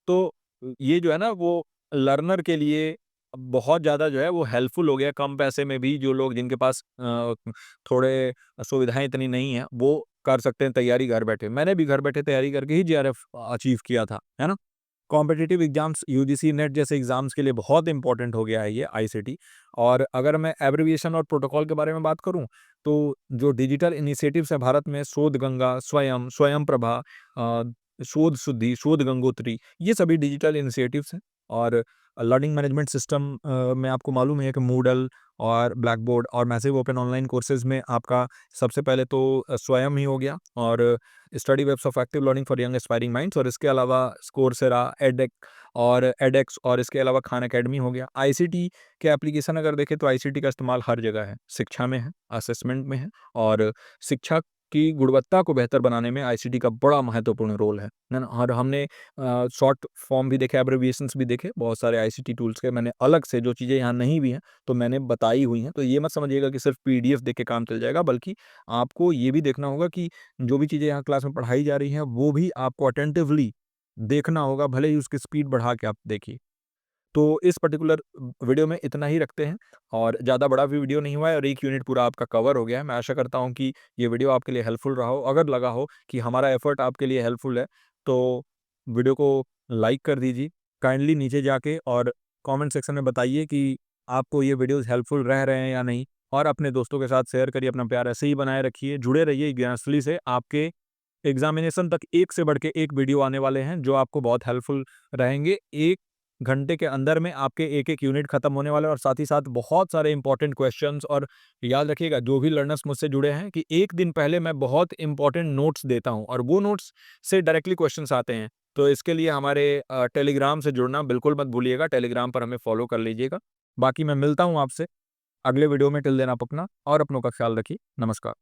A: तो ये जो है ना, वो लर्नर के लिए बहुत ज़्यादा जो है वो हेल्पफुल हो गया, कम पैसे में भी जो लोग, जिनके पास थोड़े सुविधाएँ इतनी नहीं हैं, वो कर सकते हैं तैयारी घर बैठे। मैंने भी घर बैठे तैयारी करके ही JRF अचीव किया था, है ना? कॉम्पिटिटिव एग्जाम्स, UGC नेट जैसे एग्जाम्स के लिए बहुत इंपॉर्टेंट हो गया है ये ICT। और अगर मैं एब्रिविएशन और प्रोटोकॉल के बारे में बात करूं, तो जो डिजिटल इनिशिएटिव्स हैं भारत में, शोध गंगा, स्वयं, स्वयं प्रभा, शोध शुद्धि, शोध गंगोत्री, ये सभी डिजिटल इनिशिएटिव्स हैं। और लर्निंग मैनेजमेंट सिस्टम में आपको मालूम है कि मूडल और ब्लैक बोर्ड और मैसिव ओपन ऑनलाइन कोर्सेज में आपका सबसे पहले तो स्वयं ही हो गया, और study webs of active learning for young aspiring minds, और इसके अलावा स्कोरसेरा, एडेक्स, और इसके अलावा खान एकेडमी हो गया। ICT के एप्लीकेशन अगर देखें तो ICT का इस्तेमाल हर जगह है, शिक्षा में है, असेसमेंट में है, और शिक्षा की गुणवत्ता को बेहतर बनाने में ICT का बड़ा महत्वपूर्ण रोल है ना? और हमने शॉर्ट फॉर्म भी देखे, एब्रिविएशंस भी देखे, बहुत सारे ICT टूल्स के। मैंने अलग से जो चीज़ें यहाँ नहीं भी हैं, तो मैंने बताई हुई हैं। तो ये मत समझिएगा कि सिर्फ PDF देख के काम चल जाएगा, बल्कि आपको ये भी देखना होगा कि जो भी चीज़ें यहाँ क्लास में पढ़ाई जा रही हैं, वो भी आपको अटेंटिवली देखना होगा, भले ही उसकी स्पीड बढ़ा के आप देखिए। तो इस पर्टिकुलर वीडियो में इतना ही रखते हैं और ज़्यादा बड़ा भी वीडियो नहीं हुआ है और 1 यूनिट पूरा आपका कवर हो गया है। मैं आशा करता हूँ कि ये वीडियो आपके लिए हेल्पफुल रहा हो। अगर लगा हो कि हमारा एफर्ट आपके लिए हेल्पफुल है, तो वीडियो को लाइक कर दीजिए। काइंडली नीचे जाके और कमेंट सेक्शन में बताइए कि आपको ये वीडियोज़ हेल्पफुल रह रहे हैं या नहीं, और अपने दोस्तों के साथ शेयर करिए। अपना प्यार ऐसे ही बनाए रखिए। जुड़े रहिए ज्ञानस्थली से। आपके एग्ज़ामिनेशन तक एक से बढ़ के एक वीडियो आने वाले हैं जो आपको बहुत हेल्पफुल रहेंगे। 1 घंटे के अंदर में आपके एक-एक यूनिट खत्म होने वाला है और साथ ही साथ बहुत सारे इंपॉर्टेंट क्वेश्चंस। और याद रखिएगा, जो भी लर्नर्स मुझसे जुड़े हैं, कि 1 दिन पहले मैं बहुत इंपॉर्टेंट नोट्स देता हूँ और वो नोट्स से डायरेक्टली क्वेश्चंस आते हैं। तो इसके लिए हमारे टेलीग्राम से जुड़ना बिल्कुल मत भूलिएगा। टेलीग्राम पर हमें फॉलो कर लीजिएगा। बाकी मैं मिलता हूँ आपसे अगले वीडियो में। टिल देन आप अपना और अपनों का ख्याल रखिए। नमस्कार।